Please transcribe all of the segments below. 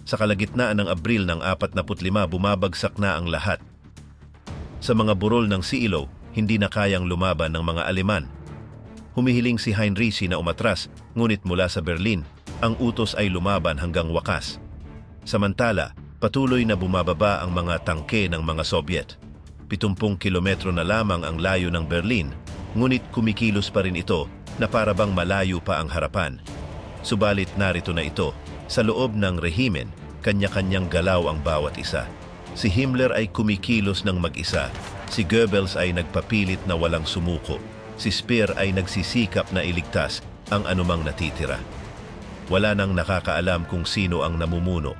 Sa kalagitnaan ng Abril ng 45, bumabagsak na ang lahat. Sa mga burol ng Seelow, hindi na kayang lumaban ng mga Aleman. Humihiling si Heinrich na umatras, ngunit mula sa Berlin, ang utos ay lumaban hanggang wakas. Samantala, patuloy na bumababa ang mga tangke ng mga Soviet. 70 kilometro na lamang ang layo ng Berlin, ngunit kumikilos pa rin ito na para bang malayo pa ang harapan. Subalit narito na ito, sa loob ng rehimen, kanya-kanyang galaw ang bawat isa. Si Himmler ay kumikilos ng mag-isa, si Goebbels ay nagpapilit na walang sumuko, si Speer ay nagsisikap na iligtas ang anumang natitira. Wala nang nakakaalam kung sino ang namumuno.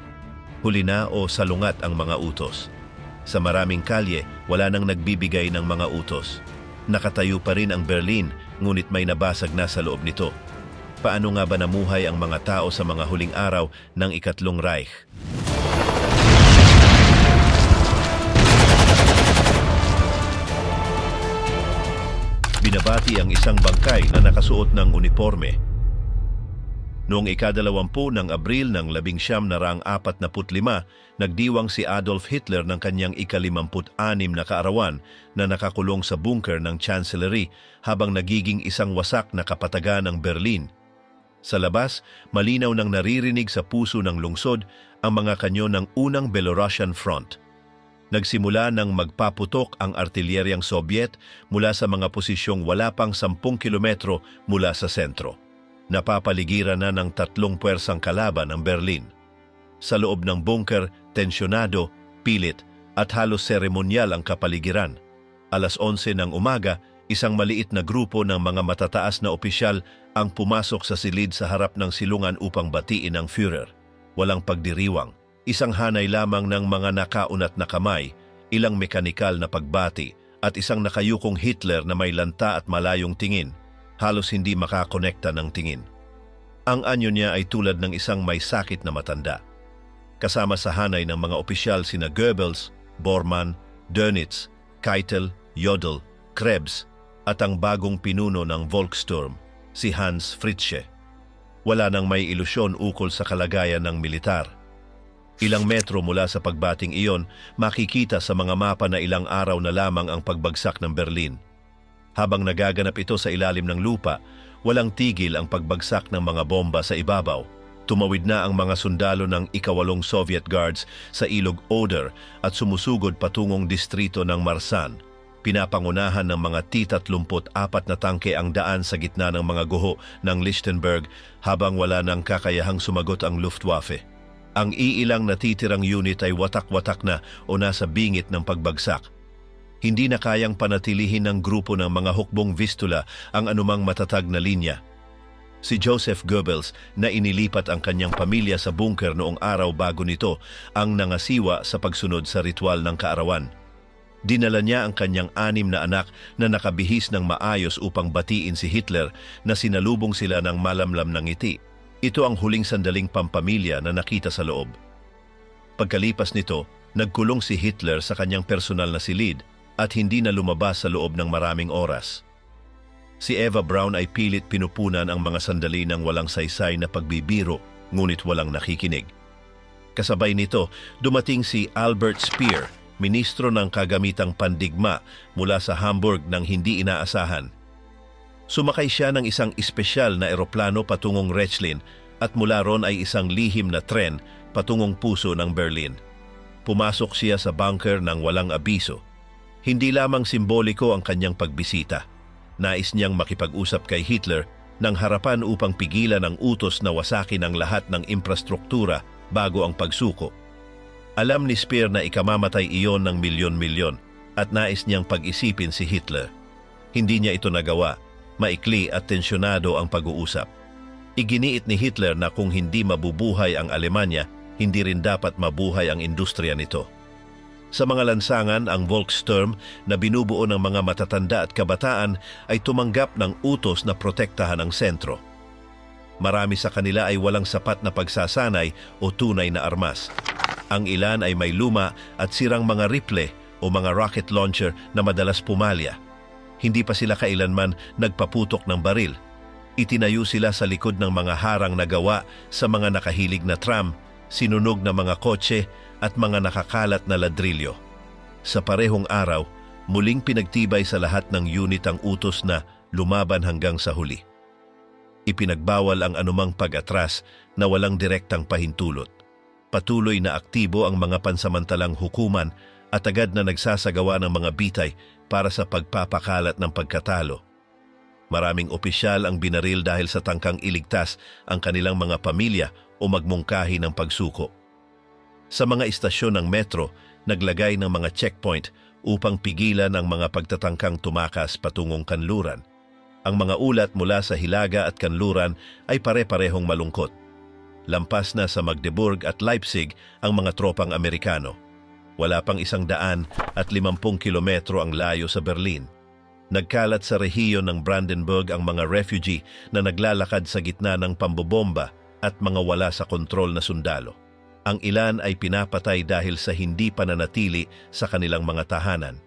Huli na o salungat ang mga utos. Sa maraming kalye, wala nang nagbibigay ng mga utos. Nakatayo pa rin ang Berlin, ngunit may nabasag na sa loob nito. Paano nga ba namuhay ang mga tao sa mga huling araw ng Ikatlong Reich? Binabati ang isang bangkay na nakasuot ng uniforme. Noong ika-20 ng Abril ng 1945, nagdiwang si Adolf Hitler ng kanyang ika-56 na kaarawan na nakakulong sa bunker ng Chancellery habang nagiging isang wasak na kapatagan ng Berlin. Sa labas, malinaw nang naririnig sa puso ng lungsod ang mga kanyo ng unang Belarusian Front. Nagsimula ng magpaputok ang artileryang Soviet mula sa mga posisyong wala pang 10 kilometro mula sa sentro. Napapaligiran na ng 3 puwersang kalaban ang Berlin. Sa loob ng bunker, tensyonado, pilit at halos seremonyal ang kapaligiran. 11:00 ng umaga, isang maliit na grupo ng mga matataas na opisyal ang pumasok sa silid sa harap ng silungan upang batiin ang Führer. Walang pagdiriwang, isang hanay lamang ng mga nakaunat na kamay, ilang mekanikal na pagbati at isang nakayukong Hitler na may lanta at malayong tingin. Halos hindi makakonekta ng tingin. Ang anyo niya ay tulad ng isang may sakit na matanda. Kasama sa hanay ng mga opisyal sina Goebbels, Bormann, Dönitz, Keitel, Jodl, Krebs at ang bagong pinuno ng Volkssturm, si Hans Fritzsche. Wala nang may ilusyon ukol sa kalagayan ng militar. Ilang metro mula sa pagbating iyon, makikita sa mga mapa na ilang araw na lamang ang pagbagsak ng Berlin. Habang nagaganap ito sa ilalim ng lupa, walang tigil ang pagbagsak ng mga bomba sa ibabaw. Tumawid na ang mga sundalo ng ika-8 Soviet Guards sa ilog Oder at sumusugod patungong distrito ng Marsan. Pinapangunahan ng mga T-34 na tangke ang daan sa gitna ng mga guho ng Lichtenberg habang wala nang kakayahang sumagot ang Luftwaffe. Ang iilang natitirang unit ay watak-watak na o nasa bingit ng pagbagsak. Hindi na kayang panatilihin ng grupo ng mga hukbong Vistula ang anumang matatag na linya. Si Joseph Goebbels na inilipat ang kanyang pamilya sa bunker noong araw bago nito ang nangasiwa sa pagsunod sa ritual ng kaarawan. Dinala niya ang kanyang 6 na anak na nakabihis ng maayos upang batiin si Hitler na sinalubong sila ng malamlam na ngiti. Ito ang huling sandaling pampamilya na nakita sa loob. Pagkalipas nito, nagkulong si Hitler sa kanyang personal na silid at hindi na lumabas sa loob ng maraming oras. Si Eva Braun ay pilit pinupunan ang mga sandali ng walang saysay na pagbibiro, ngunit walang nakikinig. Kasabay nito, dumating si Albert Speer, ministro ng kagamitang pandigma mula sa Hamburg nang hindi inaasahan. Sumakay siya ng isang espesyal na eroplano patungong Rechlin at mula ron ay isang lihim na tren patungong puso ng Berlin. Pumasok siya sa bunker ng walang abiso. Hindi lamang simboliko ang kanyang pagbisita. Nais niyang makipag-usap kay Hitler ng harapan upang pigilan ang utos na wasakin ang lahat ng infrastruktura bago ang pagsuko. Alam ni Speer na ikamamatay iyon ng milyon-milyon at nais niyang pag-isipin si Hitler. Hindi niya ito nagawa. Maikli at tensyonado ang pag-uusap. Iginiit ni Hitler na kung hindi mabubuhay ang Alemanya, hindi rin dapat mabuhay ang industriya nito. Sa mga lansangan, ang Volkssturm na binubuo ng mga matatanda at kabataan ay tumanggap ng utos na protektahan ang sentro. Marami sa kanila ay walang sapat na pagsasanay o tunay na armas. Ang ilan ay may luma at sirang mga rifle o mga rocket launcher na madalas pumalya. Hindi pa sila kailanman nagpaputok ng baril. Itinayo sila sa likod ng mga harang na gawa sa mga nakahilig na tram, sinunog na mga kotse at mga nakakalat na ladrilyo. Sa parehong araw, muling pinagtibay sa lahat ng unit ang utos na lumaban hanggang sa huli. Ipinagbawal ang anumang pag-atras na walang direktang pahintulot. Patuloy na aktibo ang mga pansamantalang hukuman at agad na nagsasagawa ng mga bitay para sa pagpapakalat ng pagkatalo. Maraming opisyal ang binaril dahil sa tangkang iligtas ang kanilang mga pamilya o magmungkahi ng pagsuko. Sa mga istasyon ng metro, naglagay ng mga checkpoint upang pigilan ang mga pagtatangkang tumakas patungong kanluran. Ang mga ulat mula sa Hilaga at Kanluran ay pare-parehong malungkot. Lampas na sa Magdeburg at Leipzig ang mga tropang Amerikano. Wala pang 150 kilometro ang layo sa Berlin. Nagkalat sa rehiyon ng Brandenburg ang mga refugee na naglalakad sa gitna ng pambobomba at mga wala sa kontrol na sundalo. Ang ilan ay pinapatay dahil sa hindi pananatili sa kanilang mga tahanan.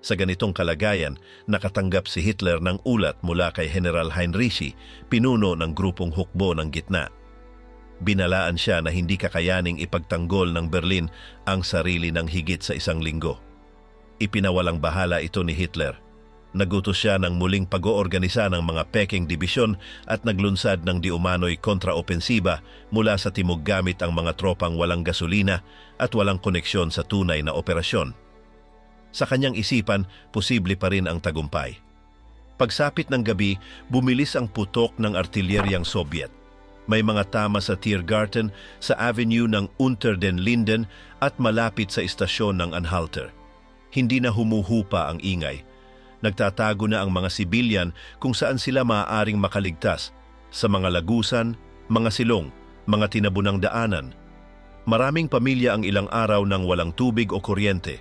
Sa ganitong kalagayan, nakatanggap si Hitler ng ulat mula kay General Heinrichi, pinuno ng grupong hukbo ng gitna. Binalaan siya na hindi kakayaning ipagtanggol ng Berlin ang sarili ng higit sa 1 linggo. Ipinawalang bahala ito ni Hitler. Nagutos siya ng muling pag-oorganisa ng mga Peking Division at naglunsad ng diumano'y kontraopensiba mula sa timog gamit ang mga tropang walang gasolina at walang koneksyon sa tunay na operasyon. Sa kanyang isipan, posible pa rin ang tagumpay. Pagsapit ng gabi, bumilis ang putok ng artilyeryang Soviet. May mga tama sa Tiergarten, sa avenue ng Unter den Linden at malapit sa istasyon ng Anhalter. Hindi na humuhupa ang ingay. Nagtatago na ang mga sibilyan kung saan sila maaaring makaligtas, sa mga lagusan, mga silong, mga tinabunang daanan. Maraming pamilya ang ilang araw nang walang tubig o kuryente.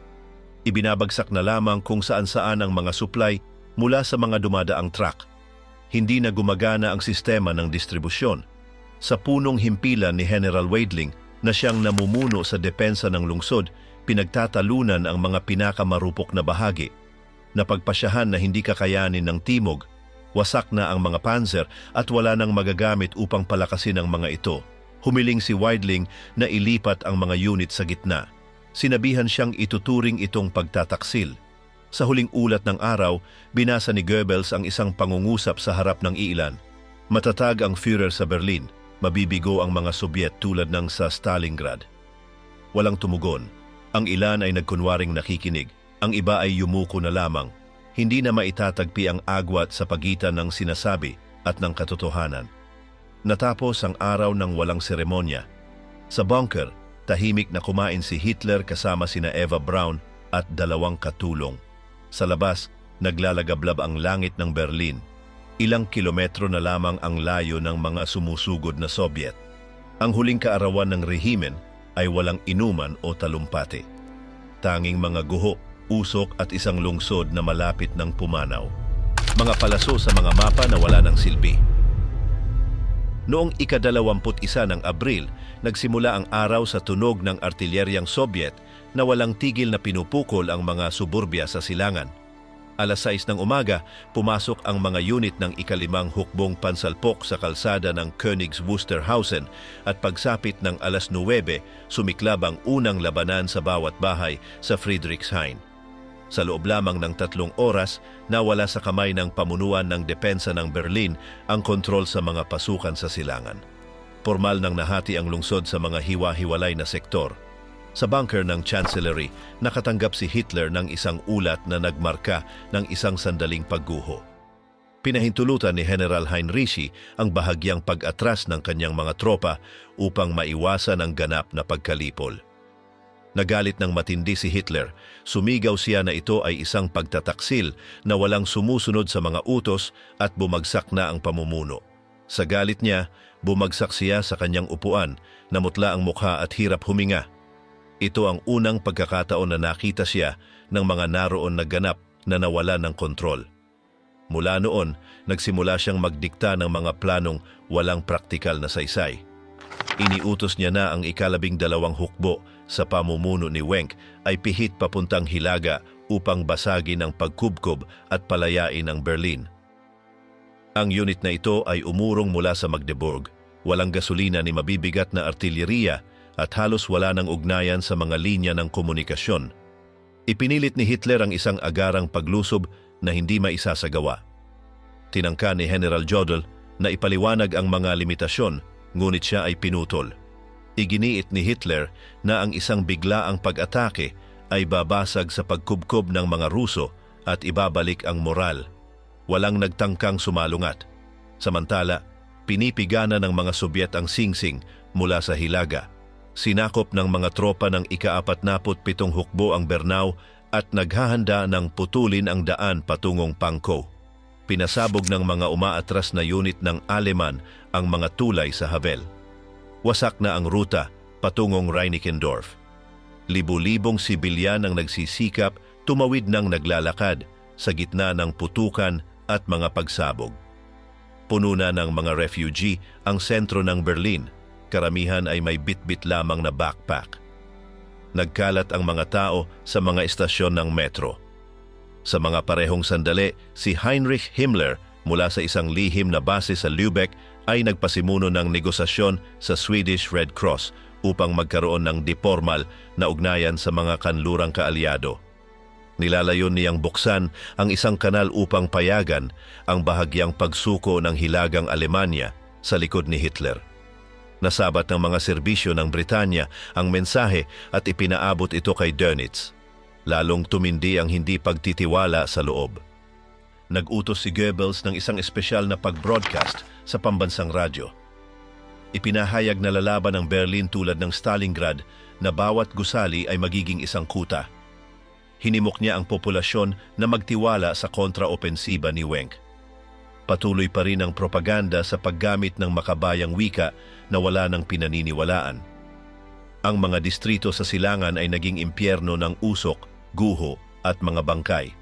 Ibinabagsak na lamang kung saan-saan ang mga supply mula sa mga dumadaang truck. Hindi na gumagana ang sistema ng distribusyon. Sa punong himpilan ni General Weidling na siyang namumuno sa depensa ng lungsod, pinagtatalunan ang mga pinakamarupok na bahagi. Napagpasyahan na hindi kakayanin ng timog, wasak na ang mga panzer at wala nang magagamit upang palakasin ang mga ito. Humiling si Weidling na ilipat ang mga unit sa gitna. Sinabihan siyang ituturing itong pagtataksil. Sa huling ulat ng araw, binasa ni Goebbels ang isang pangungusap sa harap ng iilan. Matatag ang Führer sa Berlin, mabibigo ang mga Sobyet tulad ng sa Stalingrad. Walang tumugon. Ang ilan ay nagkunwaring nakikinig, ang iba ay yumuko na lamang. Hindi na maitatagpi ang agwat sa pagitan ng sinasabi at ng katotohanan. Natapos ang araw ng walang seremonya. Sa bunker, tahimik na kumain si Hitler kasama sina Eva Braun at 2 katulong. Sa labas, naglalagablab ang langit ng Berlin. Ilang kilometro na lamang ang layo ng mga sumusugod na Soviet. Ang huling kaarawan ng rehimen ay walang inuman o talumpati. Tanging mga guho, usok at isang lungsod na malapit ng pumanaw. Mga palaso sa mga mapa na wala ng silbi. Noong ika-21 ng Abril, nagsimula ang araw sa tunog ng artilyeryang Soviet na walang tigil na pinupukol ang mga suburbia sa silangan. Alas 6 ng umaga, pumasok ang mga unit ng ika-5 hukbong pansalpok sa kalsada ng Königs Wusterhausen at pagsapit ng alas 9, sumiklab ang unang labanan sa bawat bahay sa Friedrichshain. Sa loob lamang ng 3 oras, nawala sa kamay ng pamunuan ng depensa ng Berlin ang kontrol sa mga pasukan sa silangan. Formal nang nahati ang lungsod sa mga hiwa-hiwalay na sektor. Sa bunker ng Chancellery, nakatanggap si Hitler ng isang ulat na nagmarka ng isang sandaling pagguho. Pinahintulutan ni General Heinrichi ang bahagyang pag-atras ng kanyang mga tropa upang maiwasan ang ganap na pagkalipol. Nagalit ng matindi si Hitler, sumigaw siya na ito ay isang pagtataksil na walang sumusunod sa mga utos at bumagsak na ang pamumuno. Sa galit niya, bumagsak siya sa kanyang upuan, namutla ang mukha at hirap huminga. Ito ang unang pagkakataon na nakita siya ng mga naroon na ganap na nawala ng kontrol. Mula noon, nagsimula siyang magdikta ng mga planong walang praktikal na saysay. Iniutos niya na ang ika-12 hukbo sa pamumuno ni Wenck ay pihit papuntang Hilaga upang basagin ang pagkubkob at palayain ang Berlin. Ang unit na ito ay umurong mula sa Magdeburg. Walang gasolina ni mabibigat na artilyeriya at halos wala ng ugnayan sa mga linya ng komunikasyon. Ipinilit ni Hitler ang isang agarang paglusob na hindi maisasagawa. Tinangka ni General Jodl na ipaliwanag ang mga limitasyon, ngunit siya ay pinutol. Iginiit ni Hitler na ang isang biglaang pag-atake ay babasag sa pagkubkob ng mga Ruso at ibabalik ang moral. Walang nagtangkang sumalungat. Samantala, pinipigana ng mga Sobyet ang Singsing mula sa Hilaga. Sinakop ng mga tropa ng ika-47 hukbo ang Bernau at naghahanda ng putulin ang daan patungong Pankow. Pinasabog ng mga umaatras na unit ng Aleman ang mga tulay sa Havel. Wasak na ang ruta patungong Reinickendorf. Libu-libong sibilyan ang nagsisikap, tumawid ng naglalakad sa gitna ng putukan at mga pagsabog. Puno na ng mga refugee ang sentro ng Berlin. Karamihan ay may bit-bit lamang na backpack. Nagkalat ang mga tao sa mga estasyon ng metro. Sa mga parehong sandali, si Heinrich Himmler mula sa isang lihim na base sa Lübeck ay nagpasimuno ng negosasyon sa Swedish Red Cross upang magkaroon ng dipormal na ugnayan sa mga kanlurang kaalyado. Nilalayon niyang buksan ang isang kanal upang payagan ang bahagyang pagsuko ng hilagang Alemanya sa likod ni Hitler. Nasabat ng mga serbisyo ng Britanya ang mensahe at ipinaabot ito kay Dönitz. Lalong tumindi ang hindi pagtitiwala sa loob. Nag-utos si Goebbels ng isang espesyal na pag-broadcast sa pambansang radyo. Ipinahayag na lalaban ng Berlin tulad ng Stalingrad na bawat gusali ay magiging isang kuta. Hinimok niya ang populasyon na magtiwala sa kontraopensiba ni Wenck. Patuloy pa rin ang propaganda sa paggamit ng makabayang wika na wala ng pinaniniwalaan. Ang mga distrito sa silangan ay naging impyerno ng usok, guho at mga bangkay.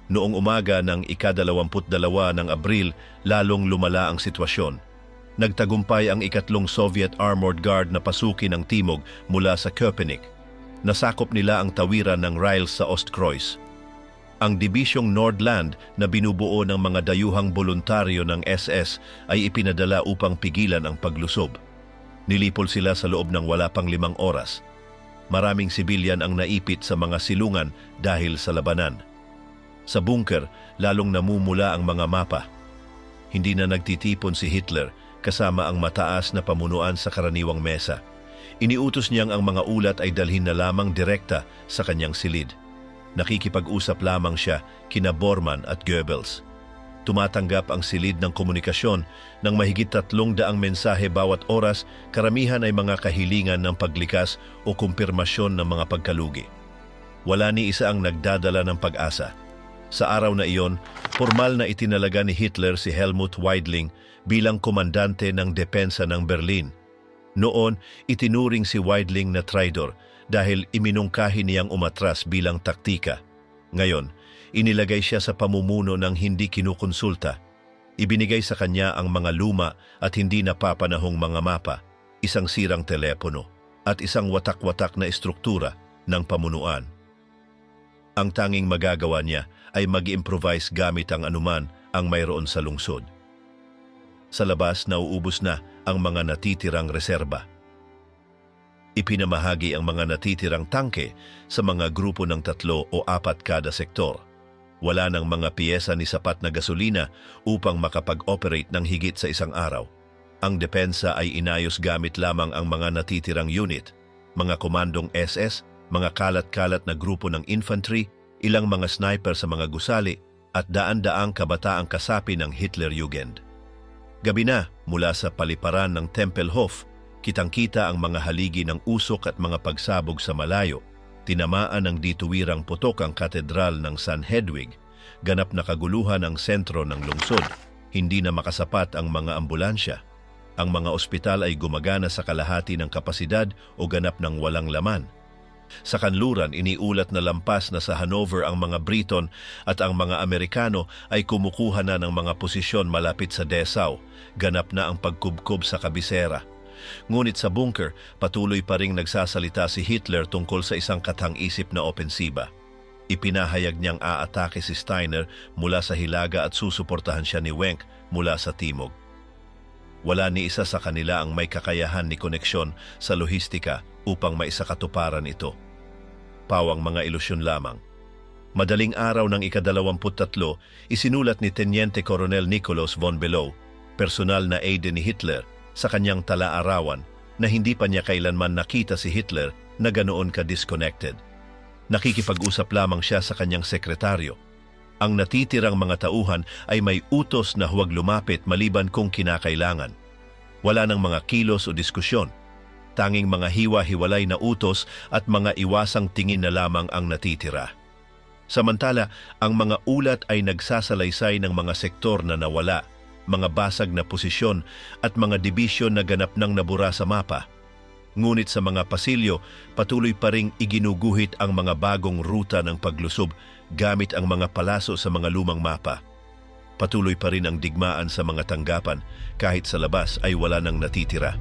Noong umaga ng ika-22 ng Abril, lalong lumala ang sitwasyon. Nagtagumpay ang ikatlong Soviet Armored Guard na pasukin ang timog mula sa Köpenick. Nasakop nila ang tawiran ng Riles sa Ostkreuz. Ang Dibisyong Nordland na binubuo ng mga dayuhang voluntaryo ng SS ay ipinadala upang pigilan ang paglusob. Nilipol sila sa loob ng wala pang 5 oras. Maraming sibilyan ang naipit sa mga silungan dahil sa labanan. Sa bunker, lalong namumula ang mga mapa. Hindi na nagtitipon si Hitler kasama ang mataas na pamunuan sa karaniwang mesa. Iniutos niyang ang mga ulat ay dalhin na lamang direkta sa kanyang silid. Nakikipag-usap lamang siya kina Bormann at Goebbels. Tumatanggap ang silid ng komunikasyon ng mahigit 300 mensahe bawat oras, karamihan ay mga kahilingan ng paglikas o kumpirmasyon ng mga pagkalugi. Wala ni isa ang nagdadala ng pag-asa. Sa araw na iyon, formal na itinalaga ni Hitler si Helmut Weidling bilang komandante ng depensa ng Berlin. Noon, itinuring si Weidling na traidor dahil iminungkahi niyang umatras bilang taktika. Ngayon, inilagay siya sa pamumuno ng hindi kinukonsulta. Ibinigay sa kanya ang mga luma at hindi napapanahong mga mapa, isang sirang telepono, at isang watak-watak na estruktura ng pamunuan. Ang tanging magagawa niya ay mag-improvise gamit ang anuman ang mayroon sa lungsod. Sa labas, nauubos na ang mga natitirang reserba. Ipinamahagi ang mga natitirang tangke sa mga grupo ng 3 o 4 kada sektor. Wala ng mga piyesa ni sapat na gasolina upang makapag-operate ng higit sa isang araw. Ang depensa ay inayos gamit lamang ang mga natitirang unit, mga komandong SS, mga kalat-kalat na grupo ng infantry, ilang mga sniper sa mga gusali, at daan-daang kabataang kasapi ng Hitlerjugend. Gabi na, mula sa paliparan ng Tempelhof, kitang-kita ang mga haligi ng usok at mga pagsabog sa malayo. Tinamaan ng dituwirang putok ang katedral ng San Hedwig. Ganap na kaguluhan ang sentro ng lungsod. Hindi na makasapat ang mga ambulansya. Ang mga ospital ay gumagana sa kalahati ng kapasidad o ganap ng walang laman. Sa kanluran, iniulat na lampas na sa Hanover ang mga Briton at ang mga Amerikano ay kumukuha na ng mga posisyon malapit sa Dessau. Ganap na ang pagkubkob sa kabisera. Ngunit sa bunker, patuloy pa ring nagsasalita si Hitler tungkol sa isang katang-isip na opensiba. Ipinahayag niyang aatake si Steiner mula sa hilaga at susuportahan siya ni Wenck mula sa timog. Wala ni isa sa kanila ang may kakayahan ni koneksyon sa lohistika upang maisakatuparan ito. Pawang mga ilusyon lamang. Madaling araw ng ika-23, isinulat ni Teniente Colonel Nicholas von Below, personal na aide ni Hitler, sa kanyang tala-arawan na hindi pa niya kailanman nakita si Hitler na ganoon ka-disconnected. Nakikipag-usap lamang siya sa kanyang sekretaryo. Ang natitirang mga tauhan ay may utos na huwag lumapit maliban kung kinakailangan. Wala ng mga kilos o diskusyon. Tanging mga hiwa-hiwalay na utos at mga iwasang tingin na lamang ang natitira. Samantala, ang mga ulat ay nagsasalaysay ng mga sektor na nawala, mga basag na posisyon at mga dibisyon na ganap nang nabura sa mapa. Ngunit sa mga pasilyo, patuloy pa ring iginuguhit ang mga bagong ruta ng paglusob gamit ang mga palaso sa mga lumang mapa. Patuloy pa rin ang digmaan sa mga tanggapan kahit sa labas ay wala nang natitira.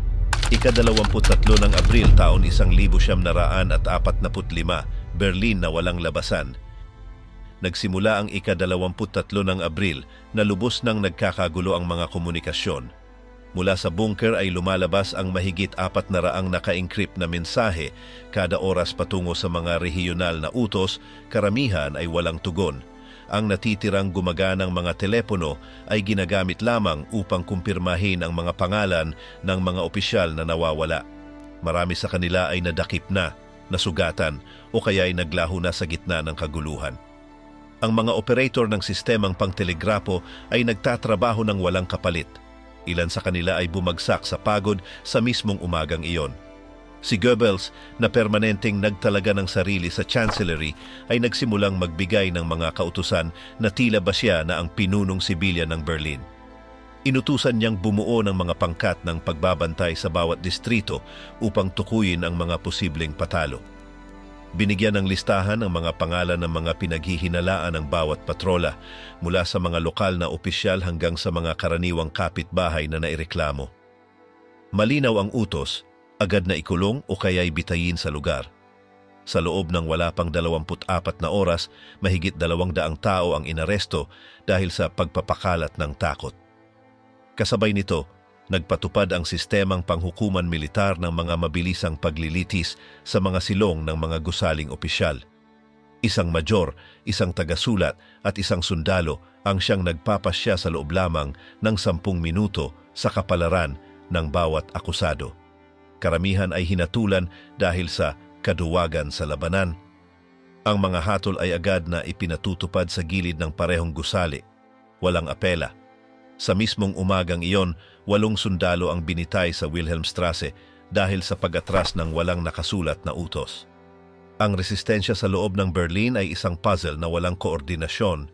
Ika-23 ng Abril taon 1945, Berlin na walang labasan. Nagsimula ang ika-23 ng Abril na lubos nang nagkakagulo ang mga komunikasyon. Mula sa bunker ay lumalabas ang mahigit 400 naka-encrypt na mensahe kada oras patungo sa mga rehiyonal na utos, karamihan ay walang tugon. Ang natitirang gumaganang mga telepono ay ginagamit lamang upang kumpirmahin ang mga pangalan ng mga opisyal na nawawala. Marami sa kanila ay nadakip na, nasugatan o kaya ay naglaho na sa gitna ng kaguluhan. Ang mga operator ng sistemang pangtelegrapo ay nagtatrabaho ng walang kapalit. Ilan sa kanila ay bumagsak sa pagod sa mismong umagang iyon. Si Goebbels, na permanenteng nagtalaga ng sarili sa Chancellery, ay nagsimulang magbigay ng mga kautusan na tila ba siya na ang pinunong sibilyan ng Berlin. Inutusan niyang bumuo ng mga pangkat ng pagbabantay sa bawat distrito upang tukuyin ang mga posibleng patalo. Binigyan ng listahan ang mga pangalan ng mga pinaghihinalaan ng bawat patrola mula sa mga lokal na opisyal hanggang sa mga karaniwang kapitbahay na naireklamo. Malinaw ang utos, agad na ikulong o kaya'y bitayin sa lugar. Sa loob ng wala pang 24 na oras, mahigit 200 tao ang inaresto dahil sa pagpapakalat ng takot. Kasabay nito, nagpatupad ang sistemang panghukuman militar ng mga mabilisang paglilitis sa mga silong ng mga gusaling opisyal. Isang major, isang tagasulat at isang sundalo ang siyang nagpapasya sa loob lamang ng 10 minuto sa kapalaran ng bawat akusado. Karamihan ay hinatulan dahil sa kaduwagan sa labanan. Ang mga hatol ay agad na ipinatutupad sa gilid ng parehong gusali. Walang apela. Sa mismong umagang iyon, 8 sundalo ang binitay sa Wilhelmstrasse dahil sa pag-atras ng walang nakasulat na utos. Ang resistensya sa loob ng Berlin ay isang puzzle na walang koordinasyon.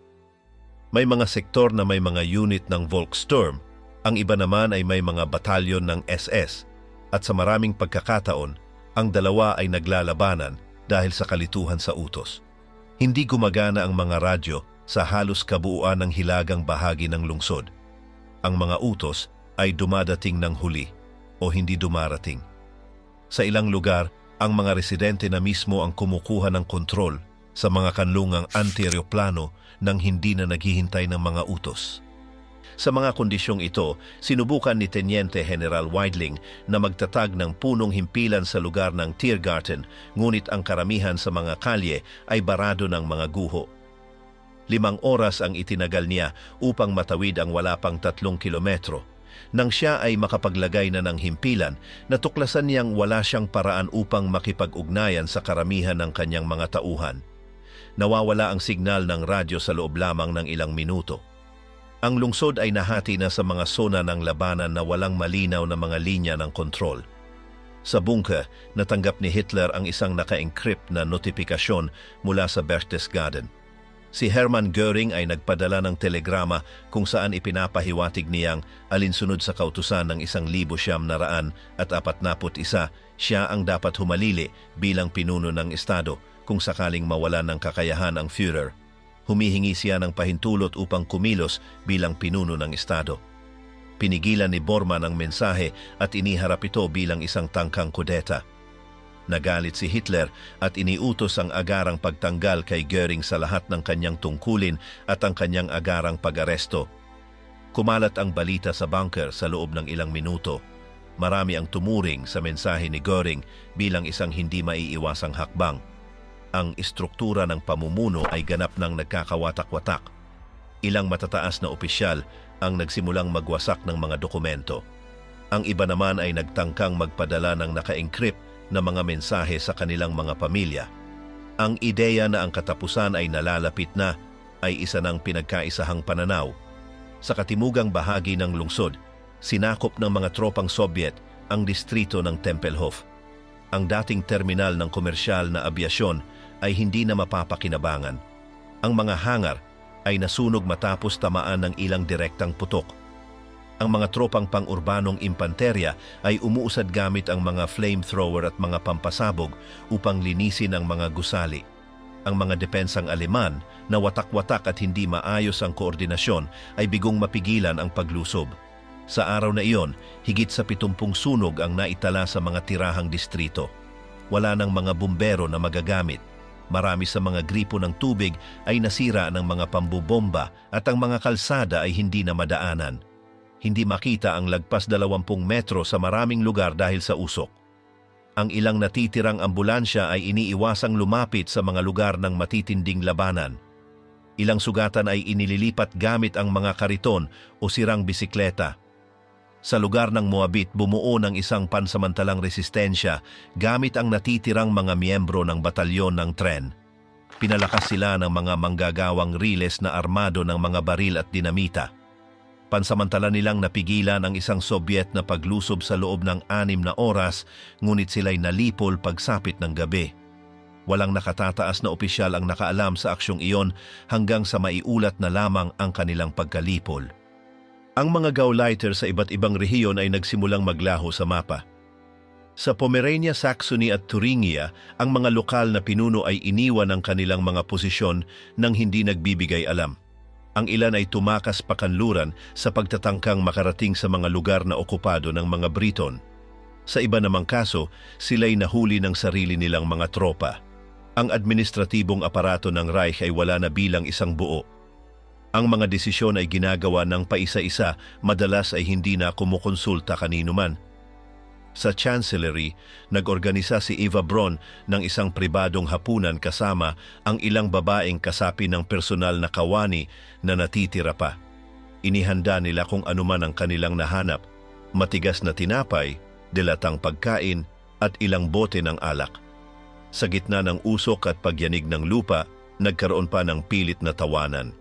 May mga sektor na may mga unit ng Volkssturm, ang iba naman ay may mga batalyon ng SS, at sa maraming pagkakataon, ang dalawa ay naglalabanan dahil sa kalituhan sa utos. Hindi gumagana ang mga radyo sa halos kabuuan ng hilagang bahagi ng lungsod. Ang mga utos ay dumadating ng huli o hindi dumarating. Sa ilang lugar, ang mga residente na mismo ang kumukuha ng kontrol sa mga kanlungang anti-aeroplano nang hindi na naghihintay ng mga utos. Sa mga kondisyong ito, sinubukan ni Teniente General Weidling na magtatag ng punong himpilan sa lugar ng Tiergarten, ngunit ang karamihan sa mga kalye ay barado ng mga guho. 5 oras ang itinagal niya upang matawid ang wala pang 3 kilometro. Nang siya ay makapaglagay na ng himpilan, natuklasan niyang wala siyang paraan upang makipag-ugnayan sa karamihan ng kanyang mga tauhan. Nawawala ang signal ng radyo sa loob lamang ng ilang minuto. Ang lungsod ay nahati na sa mga zona ng labanan na walang malinaw na mga linya ng kontrol. Sa bunker, natanggap ni Hitler ang isang naka-encrypt na notifikasyon mula sa Berchtesgaden. Si Hermann Göring ay nagpadala ng telegrama kung saan ipinapahiwatig niyang alinsunod sa kautusan ng 1,941 siya ang dapat humalili bilang pinuno ng Estado kung sakaling mawalan ng kakayahan ang Führer. Humihingi siya ng pahintulot upang kumilos bilang pinuno ng Estado. Pinigilan ni Bormann ang mensahe at iniharap ito bilang isang tangkang kudeta. Nagalit si Hitler at iniutos ang agarang pagtanggal kay Göring sa lahat ng kanyang tungkulin at ang kanyang agarang pag-aresto. Kumalat ang balita sa bunker sa loob ng ilang minuto. Marami ang tumuring sa mensahe ni Göring bilang isang hindi maiiwasang hakbang. Ang istruktura ng pamumuno ay ganap ng nagkakawatak-watak. Ilang matataas na opisyal ang nagsimulang magwasak ng mga dokumento. Ang iba naman ay nagtangkang magpadala ng naka-encrypt na mga mensahe sa kanilang mga pamilya. Ang ideya na ang katapusan ay nalalapit na ay isa ng pinagkaisahang pananaw. Sa katimugang bahagi ng lungsod, sinakop ng mga tropang Soviet ang distrito ng Tempelhof. Ang dating terminal ng komersyal na abyasyon ay hindi na mapapakinabangan. Ang mga hangar ay nasunog matapos tamaan ng ilang direktang putok. Ang mga tropang pang-urbanong impanterya ay umuusad gamit ang mga flamethrower at mga pampasabog upang linisin ang mga gusali. Ang mga depensang Aleman na watak-watak at hindi maayos ang koordinasyon ay bigong mapigilan ang paglusob. Sa araw na iyon, higit sa 70 sunog ang naitala sa mga tirahang distrito. Wala nang mga bumbero na magagamit. Marami sa mga gripo ng tubig ay nasira ng mga pambubomba at ang mga kalsada ay hindi na madaanan. Hindi makita ang lagpas 20 metro sa maraming lugar dahil sa usok. Ang ilang natitirang ambulansya ay iniiwasang lumapit sa mga lugar ng matitinding labanan. Ilang sugatan ay inililipat gamit ang mga kariton o sirang bisikleta. Sa lugar ng Moabit, bumuo ng isang pansamantalang resistensya gamit ang natitirang mga miyembro ng batalyon ng tren. Pinalakas sila ng mga manggagawang riles na armado ng mga baril at dinamita. Pansamantala nilang napigilan ang isang Soviet na paglusob sa loob ng 6 na oras, ngunit sila'y nalipol pagsapit ng gabi. Walang nakatataas na opisyal ang nakaalam sa aksyong iyon hanggang sa maiulat na lamang ang kanilang pagkalipol. Ang mga Gauleiter sa iba't ibang rehiyon ay nagsimulang maglaho sa mapa. Sa Pomerania, Saxony at Thuringia, ang mga lokal na pinuno ay iniwan ang kanilang mga posisyon nang hindi nagbibigay alam. Ang ilan ay tumakas pakanluran sa pagtatangkang makarating sa mga lugar na okupado ng mga Briton. Sa iba namang kaso, sila'y nahuli ng sarili nilang mga tropa. Ang administratibong aparato ng Reich ay wala na bilang isang buo. Ang mga desisyon ay ginagawa ng paisa-isa, madalas ay hindi na kumukonsulta kanino man. Sa Chancellery, nag-organisa si Eva Braun ng isang pribadong hapunan kasama ang ilang babaeng kasapi ng personal na kawani na natitira pa. Inihanda nila kung anuman ang kanilang nahanap, matigas na tinapay, dilatang pagkain at ilang bote ng alak. Sa gitna ng usok at pagyanig ng lupa, nagkaroon pa ng pilit na tawanan.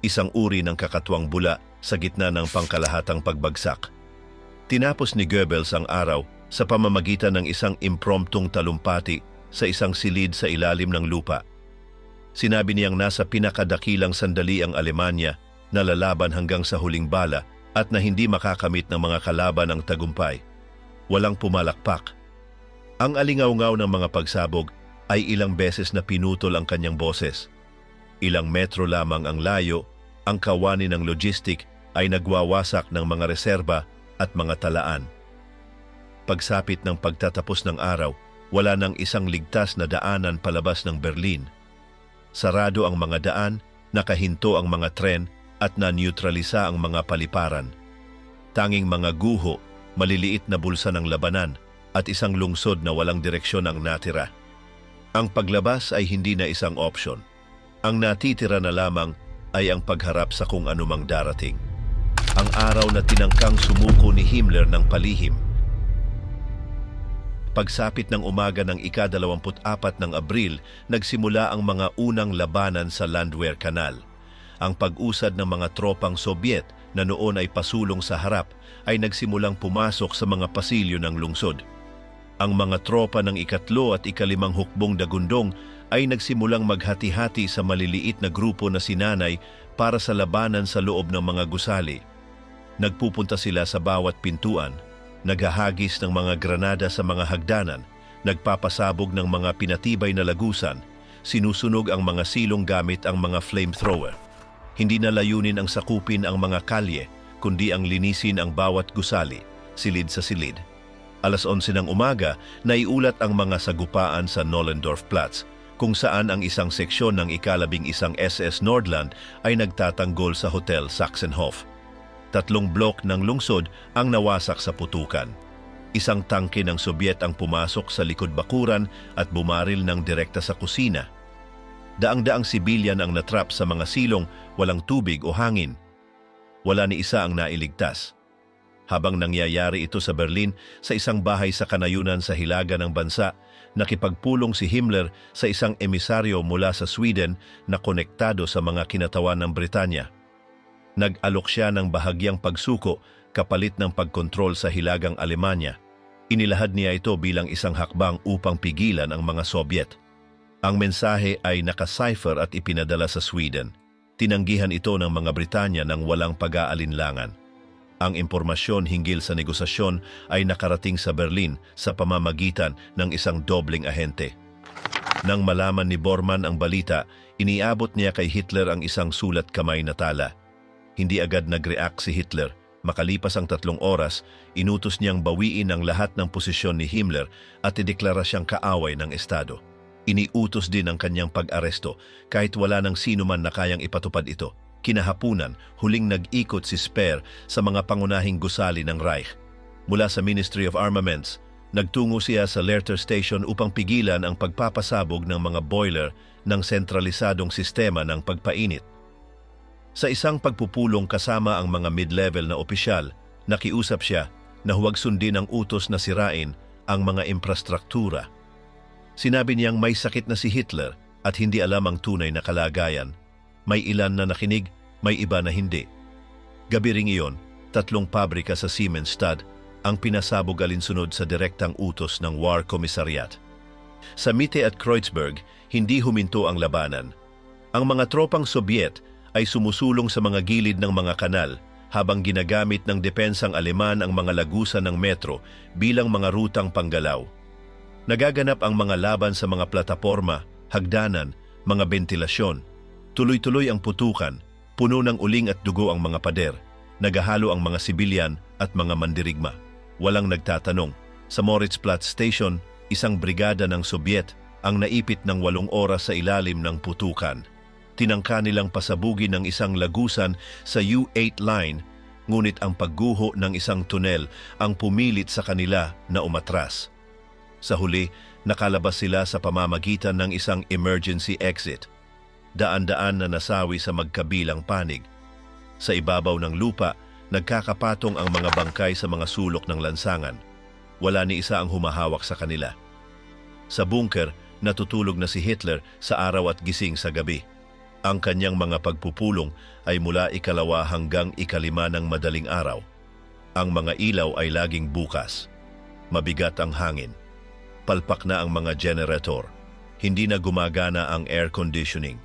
Isang uri ng kakatwang bula sa gitna ng pangkalahatang pagbagsak. Tinapos ni Goebbels ang araw sa pamamagitan ng isang impromptung talumpati sa isang silid sa ilalim ng lupa. Sinabi niyang nasa pinakadakilang sandali ang Alemanya na lalaban hanggang sa huling bala at na hindi makakamit ng mga kalaban ang tagumpay. Walang pumalakpak. Ang alingaw-ngaw ng mga pagsabog ay ilang beses na pinutol ang kanyang boses. Ilang metro lamang ang layo, ang kawani ng logistik ay nagwawasak ng mga reserba at mga talaan. Pagsapit ng pagtatapos ng araw, wala nang isang ligtas na daanan palabas ng Berlin. Sarado ang mga daan, nakahinto ang mga tren at na-neutralisa ang mga paliparan. Tanging mga guho, maliliit na bulsa ng labanan at isang lungsod na walang direksyon ang natira. Ang paglabas ay hindi na isang opsyon. Ang natitira na lamang ay ang pagharap sa kung anumang darating. Ang araw na tinangkang sumuko ni Himmler ng palihim. Pagsapit ng umaga ng ika-24 ng Abril, nagsimula ang mga unang labanan sa Landwehr Canal. Ang pag-usad ng mga tropang Soviet na noon ay pasulong sa harap ay nagsimulang pumasok sa mga pasilyo ng lungsod. Ang mga tropa ng ikatlo at ikalimang hukbong dagundong ay nagsimulang maghati-hati sa maliliit na grupo na sinanay para sa labanan sa loob ng mga gusali. Nagpupunta sila sa bawat pintuan, naghahagis ng mga granada sa mga hagdanan, nagpapasabog ng mga pinatibay na lagusan, sinusunog ang mga silong gamit ang mga flamethrower. Hindi na layunin ang sakupin ang mga kalye, kundi ang linisin ang bawat gusali, silid sa silid. 11:00 ng umaga, naiulat ang mga sagupaan sa Nollendorfplatz, kung saan ang isang seksyon ng ika-11 SS Nordland ay nagtatanggol sa Hotel Sachsenhof. 3 blok ng lungsod ang nawasak sa putukan. Isang tangke ng Sobyet ang pumasok sa likod bakuran at bumaril ng direkta sa kusina. Daang-daang sibilyan ang natrap sa mga silong, walang tubig o hangin. Wala ni isa ang nailigtas. Habang nangyayari ito sa Berlin, sa isang bahay sa kanayunan sa hilaga ng bansa, nakipagpulong si Himmler sa isang emisaryo mula sa Sweden na konektado sa mga kinatawan ng Britanya. Nag-alok siya ng bahagyang pagsuko kapalit ng pagkontrol sa hilagang Alemanya. Inilahad niya ito bilang isang hakbang upang pigilan ang mga Sobyet. Ang mensahe ay naka-cipher at ipinadala sa Sweden. Tinanggihan ito ng mga Britanya ng walang pag-aalinlangan. Ang impormasyon hinggil sa negosasyon ay nakarating sa Berlin sa pamamagitan ng isang dobling ahente. Nang malaman ni Bormann ang balita, iniabot niya kay Hitler ang isang sulat kamay na tala. Hindi agad nag-react si Hitler. Makalipas ang 3 oras, inutos niyang bawiin ang lahat ng posisyon ni Himmler at ideklara siyang kaaway ng Estado. Iniutos din ang kanyang pag-aresto kahit wala ng sino man na kayang ipatupad ito. Kinahapunan, huling nag-ikot si Speer sa mga pangunahing gusali ng Reich. Mula sa Ministry of Armaments, nagtungo siya sa Lehrter Station upang pigilan ang pagpapasabog ng mga boiler ng sentralisadong sistema ng pagpainit. Sa isang pagpupulong kasama ang mga mid-level na opisyal, nakiusap siya na huwag sundin ang utos na sirain ang mga infrastruktura. Sinabi niyang may sakit na si Hitler at hindi alam ang tunay na kalagayan. May ilan na nakinig, may iba na hindi. Gabi ring iyon, 3 pabrika sa Siemensstadt ang pinasabog alinsunod sa direktang utos ng War Commissariat. Sa Mitte at Kreuzberg, hindi huminto ang labanan. Ang mga tropang Sobyet ay sumusulong sa mga gilid ng mga kanal habang ginagamit ng depensang Aleman ang mga lagusan ng metro bilang mga rutang panggalaw. Nagaganap ang mga laban sa mga plataporma, hagdanan, mga bentilasyon. Tuloy-tuloy ang putukan, puno ng uling at dugo ang mga pader. Nagahalo ang mga sibilyan at mga mandirigma. Walang nagtatanong. Sa Moritzplatz Station, isang brigada ng Sobyet ang naipit ng 8 oras sa ilalim ng putukan. Tinangka nilang pasabugin ng isang lagusan sa U8 line, ngunit ang pagguho ng isang tunel ang pumilit sa kanila na umatras. Sa huli, nakalabas sila sa pamamagitan ng isang emergency exit. Daan-daan na nasawi sa magkabilang panig. Sa ibabaw ng lupa, nagkakapatong ang mga bangkay sa mga sulok ng lansangan. Wala ni isa ang humahawak sa kanila. Sa bunker, natutulog na si Hitler sa araw at gising sa gabi. Ang kanyang mga pagpupulong ay mula 2 hanggang 5 ng madaling araw. Ang mga ilaw ay laging bukas. Mabigat ang hangin. Palpak na ang mga generator. Hindi na gumagana ang air conditioning.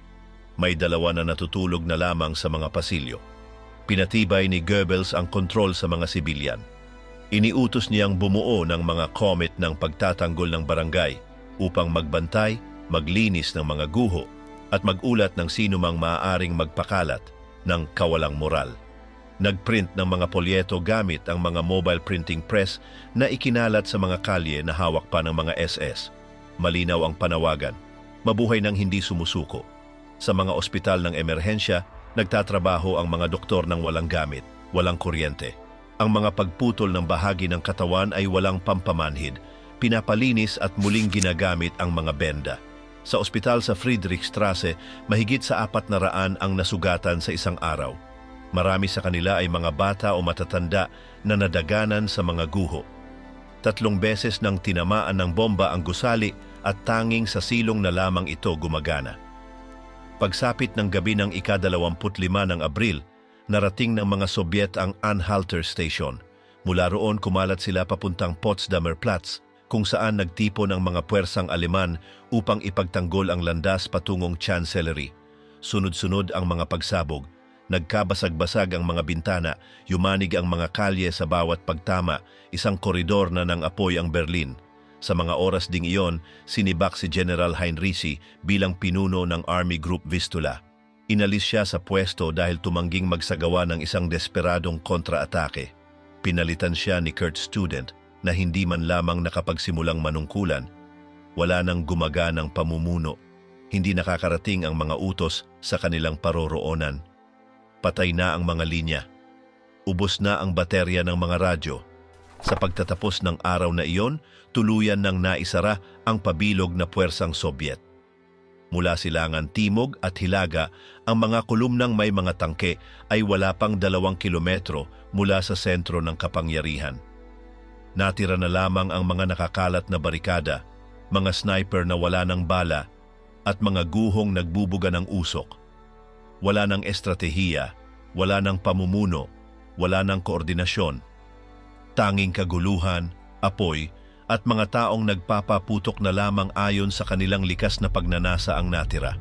May 2 na natutulog na lamang sa mga pasilyo. Pinatibay ni Goebbels ang kontrol sa mga sibilyan. Iniutos niyang bumuo ng mga comet ng pagtatanggol ng barangay upang magbantay, maglinis ng mga guho at magulat ng sino mang maaaring magpakalat ng kawalang moral. Nagprint ng mga polyeto gamit ang mga mobile printing press na ikinalat sa mga kalye na hawak pa ng mga SS. Malinaw ang panawagan, mabuhay ng hindi sumusuko. Sa mga ospital ng emerhensya, nagtatrabaho ang mga doktor ng walang gamit, walang kuryente. Ang mga pagputol ng bahagi ng katawan ay walang pampamanhid, pinapalinis at muling ginagamit ang mga benda. Sa ospital sa Friedrichstrasse, mahigit sa 400 ang nasugatan sa isang araw. Marami sa kanila ay mga bata o matatanda na nadaganan sa mga guho. 3 beses nang tinamaan ng bomba ang gusali at tanging sa silong na lamang ito gumagana. Pagsapit ng gabi ng ika-25 ng Abril, narating ng mga Sobyet ang Anhalter Station. Mula roon kumalat sila papuntang Potsdamer Platz, kung saan nagtipon ang mga puwersang Aleman upang ipagtanggol ang landas patungong Chancellery. Sunod-sunod ang mga pagsabog. Nagkabasag-basag ang mga bintana, yumanig ang mga kalye sa bawat pagtama, isang koridor na ng apoy ang Berlin. Sa mga oras ding iyon, sinibak si General Heinrici bilang pinuno ng Army Group Vistula. Inalis siya sa pwesto dahil tumangging magsagawa ng isang desperadong kontra-atake. Pinalitan siya ni Kurt Student na hindi man lamang nakapagsimulang manungkulan. Wala nang gumaganang pamumuno. Hindi nakakarating ang mga utos sa kanilang paroroonan. Patay na ang mga linya. ubos na ang baterya ng mga radyo. Sa pagtatapos ng araw na iyon, tuluyan nang naisara ang pabilog na puwersang Sobyet. Mula silangan timog at hilaga, ang mga kolumnang may mga tangke ay wala pang 2 kilometro mula sa sentro ng kapangyarihan. Natira na lamang ang mga nakakalat na barikada, mga sniper na wala ng bala, at mga guhong nagbubuga ng usok. Wala ng estratehiya, wala ng pamumuno, wala ng koordinasyon. Tanging kaguluhan, apoy, at mga taong nagpapaputok na lamang ayon sa kanilang likas na pagnanasa ang natira.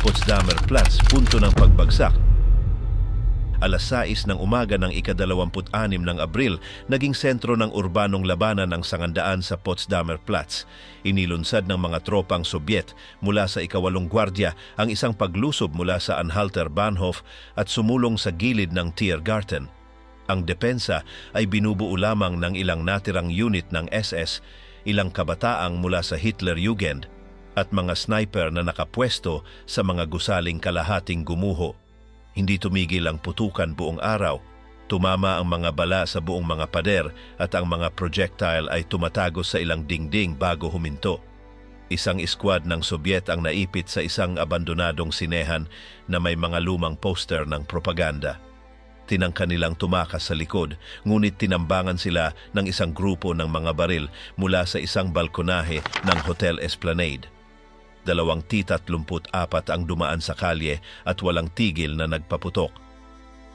Potsdamer Platz, punto ng pagbagsak. Alas 6 ng umaga ng ika-26 ng Abril, naging sentro ng urbanong labanan ang sangandaan sa Potsdamer Platz. Inilunsad ng mga tropang Sobyet mula sa ika-8 Gwardya ang isang paglusob mula sa Anhalter Bahnhof at sumulong sa gilid ng Tiergarten. Ang depensa ay binubuo lamang ng ilang natirang unit ng SS, ilang kabataang mula sa Hitlerjugend, at mga sniper na nakapwesto sa mga gusaling kalahating gumuho. Hindi tumigil ang putukan buong araw. Tumama ang mga bala sa buong mga pader at ang mga projectile ay tumatagos sa ilang dingding bago huminto. Isang squad ng Sobyet ang naipit sa isang abandonadong sinehan na may mga lumang poster ng propaganda. Tinangka nilang tumakas sa likod, ngunit tinambangan sila ng isang grupo ng mga baril mula sa isang balkonahe ng Hotel Esplanade. 234 ang dumaan sa kalye at walang tigil na nagpaputok.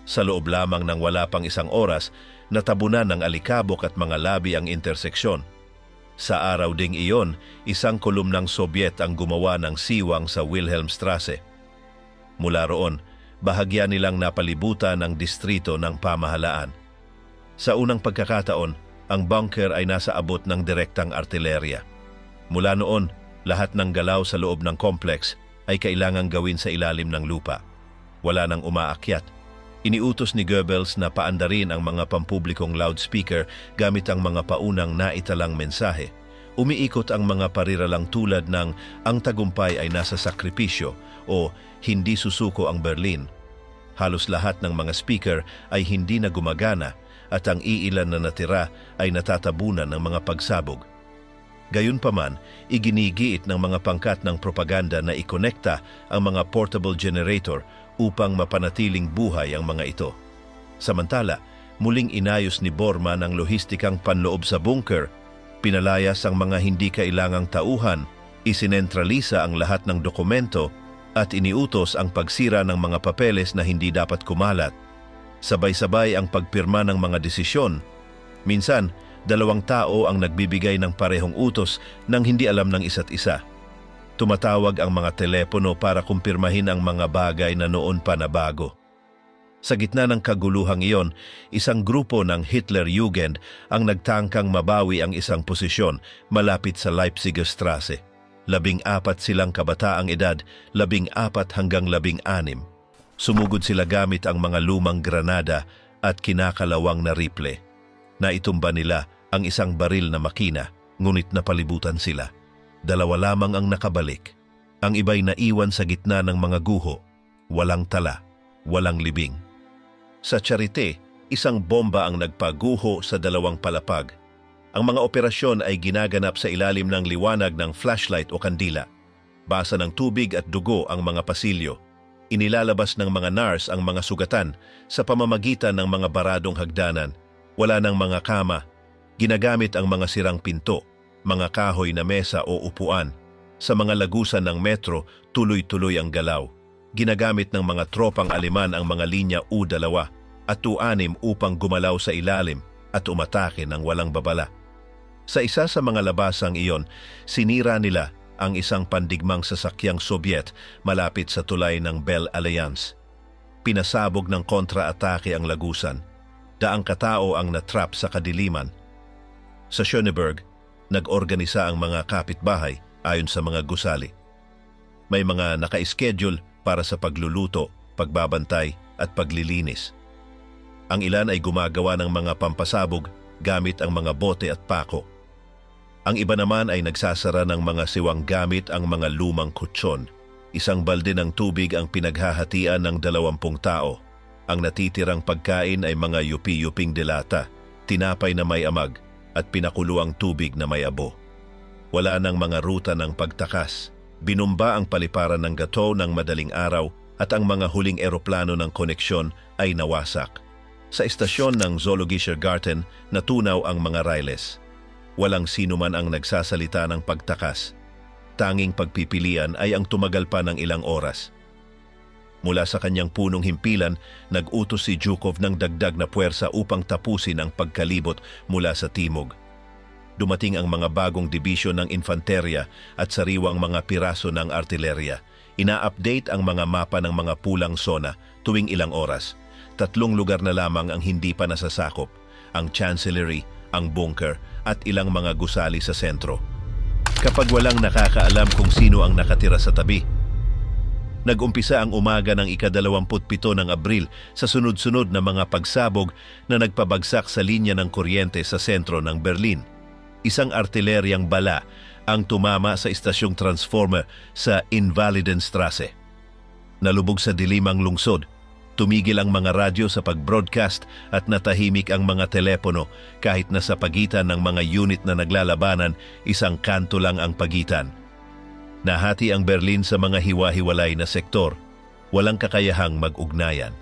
Sa loob lamang ng wala pang isang oras, natabunan ng alikabok at mga labi ang interseksyon. Sa araw ding iyon, isang kolumnang Sobyet ang gumawa ng siwang sa Wilhelmstrasse. Mula roon, bahagya nilang napalibutan ang distrito ng pamahalaan. Sa unang pagkakataon, ang bunker ay nasa abot ng direktang artilerya. Mula noon, lahat ng galaw sa loob ng complex ay kailangang gawin sa ilalim ng lupa. Wala nang umaakyat. Iniutos ni Goebbels na paandarin ang mga pampublikong loudspeaker gamit ang mga paunang naitalang mensahe. Umiikot ang mga pariralang tulad ng "Ang tagumpay ay nasa sakripisyo" o "Hindi susuko ang Berlin." Halos lahat ng mga speaker ay hindi na gumagana at ang iilan na natira ay natatabunan ng mga pagsabog. Gayunpaman, iginigiit ng mga pangkat ng propaganda na ikonekta ang mga portable generator upang mapanatiling buhay ang mga ito. Samantala, muling inayos ni Bormann ang lohistikang panloob sa bunker, pinalayas ang mga hindi kailangang tauhan, isinentralisa ang lahat ng dokumento, at iniutos ang pagsira ng mga papeles na hindi dapat kumalat. Sabay-sabay ang pagpirma ng mga desisyon. Minsan, 2 tao ang nagbibigay ng parehong utos nang hindi alam ng isa't isa. Tumatawag ang mga telepono para kumpirmahin ang mga bagay na noon pa na bago. Sa gitna ng kaguluhang iyon, isang grupo ng Hitlerjugend ang nagtangkang mabawi ang isang posisyon malapit sa Leipziger Straße. 14 silang kabataang edad, 14 hanggang 16. Sumugod sila gamit ang mga lumang granada at kinakalawang na rifle. Naitumba nila ang isang baril na makina, ngunit napalibutan sila. 2 lamang ang nakabalik. Ang iba'y naiwan sa gitna ng mga guho. Walang tala, walang libing. Sa Charité, isang bomba ang nagpaguho sa 2 palapag. Ang mga operasyon ay ginaganap sa ilalim ng liwanag ng flashlight o kandila. Basa ng tubig at dugo ang mga pasilyo. Inilalabas ng mga nurse ang mga sugatan sa pamamagitan ng mga baradong hagdanan. Wala ng mga kama. Ginagamit ang mga sirang pinto, mga kahoy na mesa o upuan. Sa mga lagusan ng metro, tuloy-tuloy ang galaw. Ginagamit ng mga tropang Aleman ang mga linya U2 at U6 upang gumalaw sa ilalim at umatake ng walang babala. Sa isa sa mga labasang iyon, sinira nila ang isang pandigmang sasakyang Sobyet malapit sa tulay ng Belle Alliance. Pinasabog ng kontra-atake ang lagusan. Daang katao ang natrap sa kadiliman. Sa Schöneberg, nag-organisa ang mga kapitbahay ayon sa mga gusali. May mga naka-schedule para sa pagluluto, pagbabantay at paglilinis. Ang ilan ay gumagawa ng mga pampasabog gamit ang mga bote at pako. Ang iba naman ay nagsasara ng mga siwang gamit ang mga lumang kutsyon. Isang balde ng tubig ang pinaghahatian ng 20 tao. Ang natitirang pagkain ay mga yupi-yuping delata, tinapay na may amag, at pinakuluang tubig na may abo. Wala nang mga ruta ng pagtakas. Binumba ang paliparan ng gato ng madaling araw at ang mga huling eroplano ng koneksyon ay nawasak. Sa estasyon ng Zoologischer Garten, natunaw ang mga riles. Walang sino man ang nagsasalita ng pagtakas. Tanging pagpipilian ay ang tumagal pa ng ilang oras. Mula sa kanyang punong himpilan, nag-utos si Zhukov ng dagdag na puwersa upang tapusin ang pagkalibot mula sa timog. Dumating ang mga bagong dibisyon ng infanterya at sariwang mga piraso ng artilerya. Ina-update ang mga mapa ng mga pulang sona tuwing ilang oras. 3 lugar na lamang ang hindi pa nasasakop, ang Chancellery, ang bunker at ilang mga gusali sa sentro. Kapag walang nakakaalam kung sino ang nakatira sa tabi, nag-umpisa ang umaga ng ika-27 ng Abril sa sunod-sunod na mga pagsabog na nagpabagsak sa linya ng kuryente sa sentro ng Berlin. Isang artileryang bala ang tumama sa istasyong transformer sa Invalidenstrasse. Nalubog sa dilimang lungsod, tumigil ang mga radyo sa pag-broadcast at natahimik ang mga telepono kahit na sa pagitan ng mga unit na naglalabanan, isang kanto lang ang pagitan. Nahati ang Berlin sa mga hiwa-hiwalay na sektor, walang kakayahang mag-ugnayan.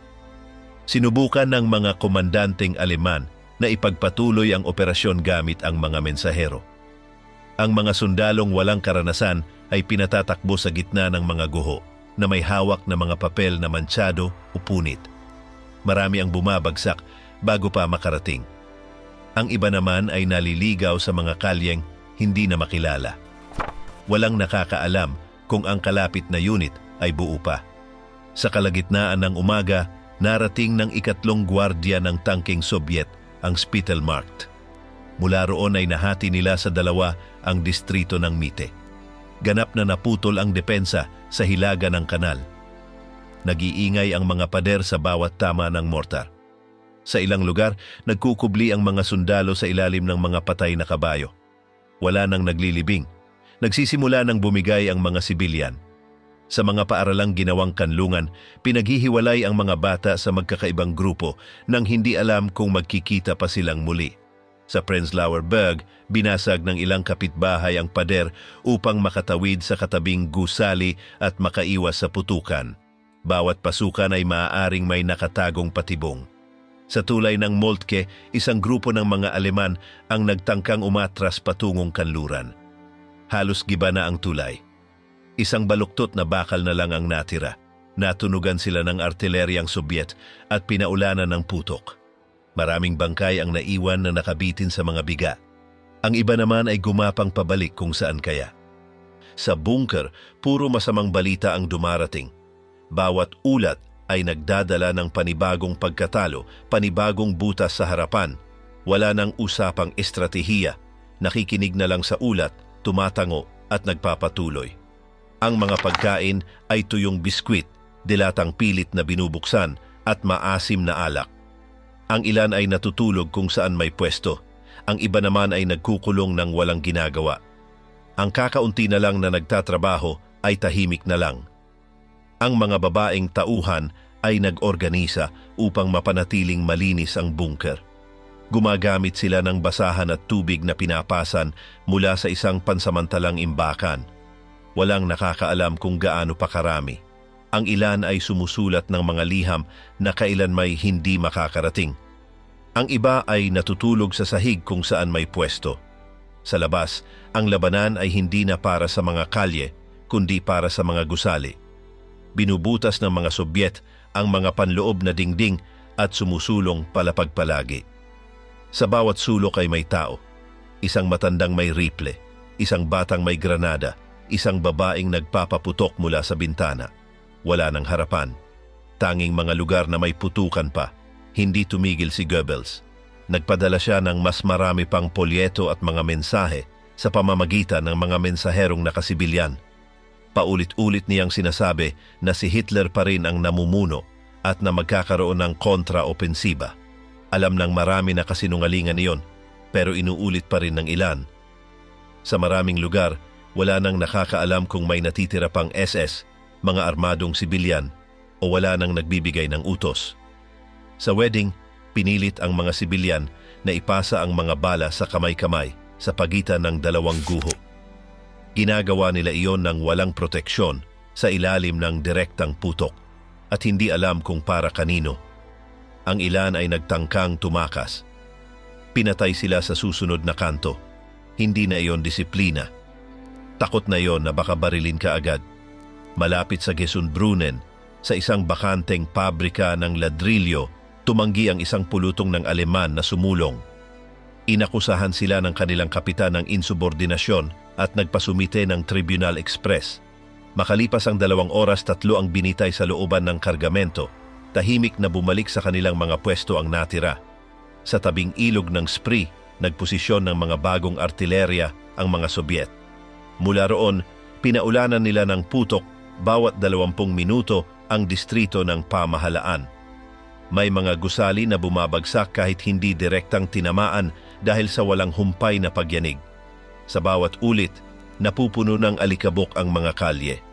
Sinubukan ng mga komandanteng Aleman na ipagpatuloy ang operasyon gamit ang mga mensahero. Ang mga sundalong walang karanasan ay pinatatakbo sa gitna ng mga guho na may hawak na mga papel na mantsado o punit. Marami ang bumabagsak bago pa makarating. Ang iba naman ay naliligaw sa mga kalyeng hindi na makilala. Walang nakakaalam kung ang kalapit na unit ay buo pa. Sa kalagitnaan ng umaga, narating ng ikatlong gwardya ng tangking Sobyet ang Spittelmarkt. Mula roon ay nahati nila sa 2 ang distrito ng Mitte. Ganap na naputol ang depensa sa hilaga ng kanal. Nag-iingay ang mga pader sa bawat tama ng mortar. Sa ilang lugar, nagkukubli ang mga sundalo sa ilalim ng mga patay na kabayo. Wala nang naglilibing. Nagsisimula ng bumigay ang mga sibilyan. Sa mga paaralang ginawang kanlungan, pinaghihiwalay ang mga bata sa magkakaibang grupo nang hindi alam kung magkikita pa silang muli. Sa Prenzlauer Berg, binasag ng ilang kapitbahay ang pader upang makatawid sa katabing gusali at makaiwas sa putukan. Bawat pasukan ay maaaring may nakatagong patibong. Sa tulay ng Moltke, isang grupo ng mga Aleman ang nagtangkang umatras patungong kanluran. Halos giba na ang tulay. Isang baluktot na bakal na lang ang natira. Natunugan sila ng artileryang Sobyet at pinaulanan ng putok. Maraming bangkay ang naiwan na nakabitin sa mga biga. Ang iba naman ay gumapang pabalik kung saan kaya. Sa bunker, puro masamang balita ang dumarating. Bawat ulat ay nagdadala ng panibagong pagkatalo, panibagong butas sa harapan. Wala nang usapang estratehiya. Nakikinig na lang sa ulat, tumatango at nagpapatuloy. Ang mga pagkain ay tuyong biskwit, dilatang pilit na binubuksan at maasim na alak. Ang ilan ay natutulog kung saan may pwesto. Ang iba naman ay nagkukulong ng walang ginagawa. Ang kakaunti na lang na nagtatrabaho ay tahimik na lang. Ang mga babaeng tauhan ay nag-organisa upang mapanatiling malinis ang bunker. Gumagamit sila ng basahan at tubig na pinapasan mula sa isang pansamantalang imbakan. Walang nakakaalam kung gaano pa karami. Ang ilan ay sumusulat ng mga liham na kailan may hindi makakarating. Ang iba ay natutulog sa sahig kung saan may pwesto. Sa labas, ang labanan ay hindi na para sa mga kalye, kundi para sa mga gusali. Binubutas ng mga Sobyet ang mga panloob na dingding at sumusulong palapag palagi. Sa bawat sulok ay may tao. Isang matandang may rifle, isang batang may granada, isang babaeng nagpapaputok mula sa bintana. Wala nang harapan. Tanging mga lugar na may putukan pa. Hindi tumigil si Goebbels. Nagpadala siya ng mas marami pang polyeto at mga mensahe sa pamamagitan ng mga mensaherong nakasibilyan. Paulit-ulit niyang sinasabi na si Hitler pa rin ang namumuno at na magkakaroon ng kontra-opensiba. Alam ng marami na kasinungalingan iyon, pero inuulit pa rin ng ilan. Sa maraming lugar, wala nang nakakaalam kung may natitira pang SS, mga armadong sibilyan, o wala nang nagbibigay ng utos. Sa wedding, pinilit ang mga sibilyan na ipasa ang mga bala sa kamay-kamay sa pagitan ng dalawang guho. Ginagawa nila iyon ng walang proteksyon sa ilalim ng direktang putok at hindi alam kung para kanino. Ang ilan ay nagtangkang tumakas. Pinatay sila sa susunod na kanto. Hindi na iyon disiplina. Takot na iyon na baka barilin ka agad. Malapit sa Gesundbrunnen, sa isang bakanteng pabrika ng ladrilyo, tumanggi ang isang pulutong ng Aleman na sumulong. Inakusahan sila ng kanilang kapitan ng insubordinasyon at nagpasumite ng Tribunal Express. Makalipas ang 2 oras, 3 ang binitay sa looban ng kargamento. Tahimik na bumalik sa kanilang mga pwesto ang natira. Sa tabing ilog ng Spree, nagposisyon ng mga bagong artilerya ang mga Sobyet. Mula roon, pinaulanan nila ng putok bawat 20 minuto ang distrito ng pamahalaan. May mga gusali na bumabagsak kahit hindi direktang tinamaan dahil sa walang humpay na pagyanig. Sa bawat ulit, napupuno ng alikabok ang mga kalye.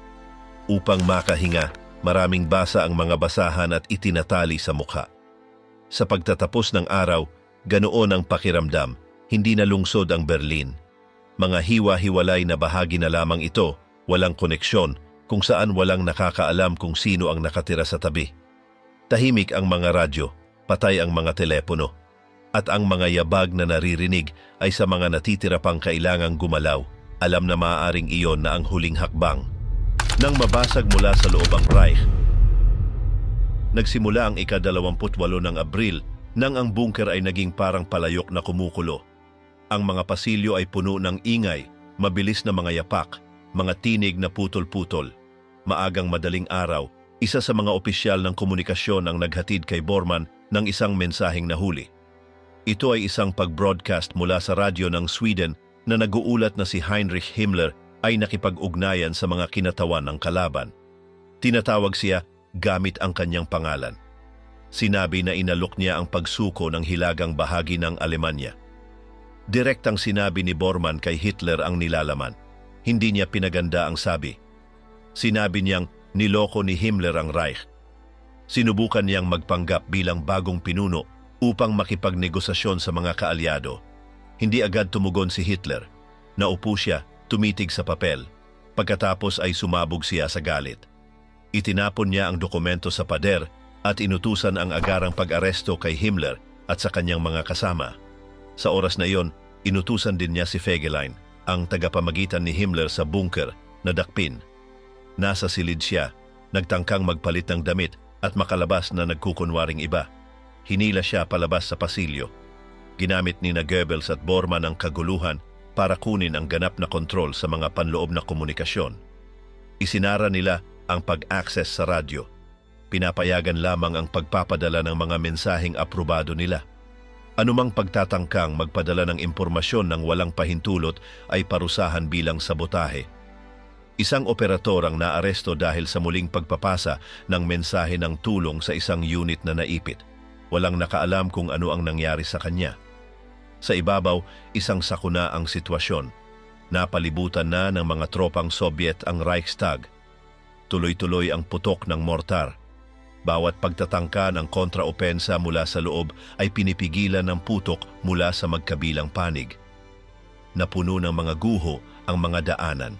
Upang makahinga, maraming basa ang mga basahan at itinatali sa mukha. Sa pagtatapos ng araw, ganoon ang pakiramdam, hindi na lungsod ang Berlin. Mga hiwa-hiwalay na bahagi na lamang ito, walang koneksyon, kung saan walang nakakaalam kung sino ang nakatira sa tabi. Tahimik ang mga radyo, patay ang mga telepono, at ang mga yabag na naririnig ay sa mga natitira pang kailangang gumalaw. Alam na maaaring iyon na ang huling hakbang. Nang mabasag mula sa loob ang Reich, nagsimula ang ika-28 ng Abril nang ang bunker ay naging parang palayok na kumukulo. Ang mga pasilyo ay puno ng ingay, mabilis na mga yapak, mga tinig na putol-putol. Maagang madaling araw, isa sa mga opisyal ng komunikasyon ang naghatid kay Bormann ng isang mensaheng nahuli. Ito ay isang pag-broadcast mula sa radyo ng Sweden na nag-uulat na si Heinrich Himmler ay nakipag-ugnayan sa mga kinatawan ng kalaban. Tinatawag siya gamit ang kanyang pangalan. Sinabi na inalok niya ang pagsuko ng hilagang bahagi ng Alemanya. Direktang sinabi ni Bormann kay Hitler ang nilalaman. Hindi niya pinaganda ang sabi. Sinabi niyang niloko ni Himmler ang Reich. Sinubukan niyang magpanggap bilang bagong pinuno upang makipagnegosasyon sa mga kaalyado. Hindi agad tumugon si Hitler. Naupo siya, tumitig sa papel. Pagkatapos ay sumabog siya sa galit. Itinapon niya ang dokumento sa pader at inutusan ang agarang pag-aresto kay Himmler at sa kanyang mga kasama. Sa oras na iyon, inutusan din niya si Fegelein, ang tagapamagitan ni Himmler sa bunker, na dakpin. Nasa silid siya, nagtangkang magpalit ng damit at makalabas na nagkukunwaring iba. Hinila siya palabas sa pasilyo. Ginamit ni Goebbels at Bormann ang kaguluhan para kunin ang ganap na kontrol sa mga panloob na komunikasyon. Isinara nila ang pag-access sa radyo. Pinapayagan lamang ang pagpapadala ng mga mensaheng aprobado nila. Anumang pagtatangkang magpadala ng impormasyon ng walang pahintulot ay parusahan bilang sabotahe. Isang operator ang naaresto dahil sa muling pagpapasa ng mensahe ng tulong sa isang unit na naipit. Walang nakaalam kung ano ang nangyari sa kanya. Sa ibabaw, isang sakuna ang sitwasyon. Napalibutan na ng mga tropang Sobyet ang Reichstag. Tuloy-tuloy ang putok ng mortar. Bawat pagtatangka ng kontraopensa mula sa loob ay pinipigilan ng putok mula sa magkabilang panig. Napuno ng mga guho ang mga daanan.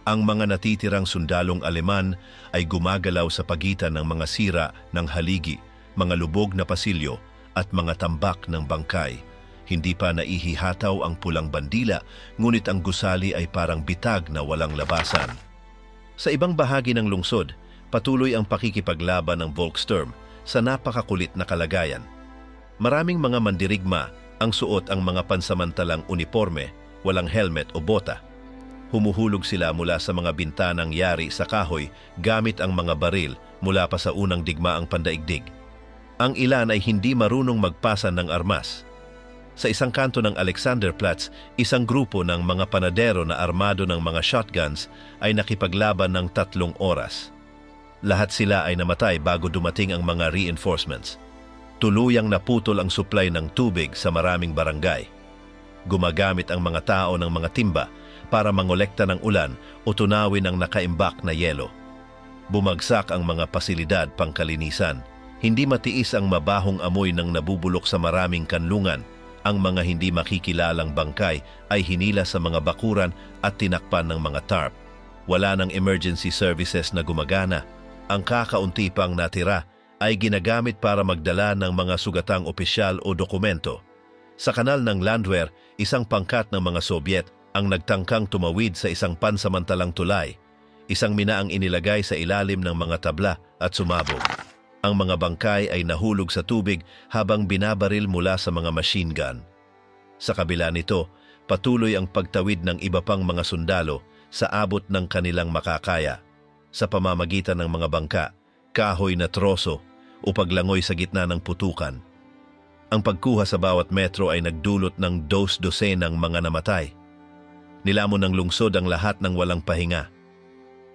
Ang mga natitirang sundalong Aleman ay gumagalaw sa pagitan ng mga sira ng haligi, mga lubog na pasilyo at mga tambak ng bangkay. Hindi pa naihihataw ang pulang bandila, ngunit ang gusali ay parang bitag na walang labasan. Sa ibang bahagi ng lungsod, patuloy ang pakikipaglaban ng Volkssturm sa napakakulit na kalagayan. Maraming mga mandirigma ang suot ang mga pansamantalang uniforme, walang helmet o bota. Humuhulog sila mula sa mga bintanang yari sa kahoy gamit ang mga baril mula pa sa unang digmaang pandaigdig. Ang ilan ay hindi marunong magpasa ng armas. Sa isang kanto ng Alexanderplatz, isang grupo ng mga panadero na armado ng mga shotguns ay nakipaglaban ng 3 oras. Lahat sila ay namatay bago dumating ang mga reinforcements. Tuluyang naputol ang supply ng tubig sa maraming barangay. Gumagamit ang mga tao ng mga timba para mangolekta ng ulan o tunawin ang nakaimbak na yelo. Bumagsak ang mga pasilidad pangkalinisan. Hindi matiis ang mabahong amoy ng nabubulok sa maraming kanlungan. Ang mga hindi makikilalang bangkay ay hinila sa mga bakuran at tinakpan ng mga tarp. Wala ng emergency services na gumagana. Ang kakaunti pang natira ay ginagamit para magdala ng mga sugatang opisyal o dokumento. Sa kanal ng Landwehr, isang pangkat ng mga Sobyet ang nagtangkang tumawid sa isang pansamantalang tulay. Isang mina ang inilagay sa ilalim ng mga tabla at sumabog. Ang mga bangkay ay nahulog sa tubig habang binabaril mula sa mga machine gun. Sa kabila nito, patuloy ang pagtawid ng iba pang mga sundalo sa abot ng kanilang makakaya. Sa pamamagitan ng mga bangka, kahoy na troso o paglangoy sa gitna ng putukan. Ang pagkuha sa bawat metro ay nagdulot ng 2 dosenang mga namatay. Nilamon ng lungsod ang lahat ng walang pahinga.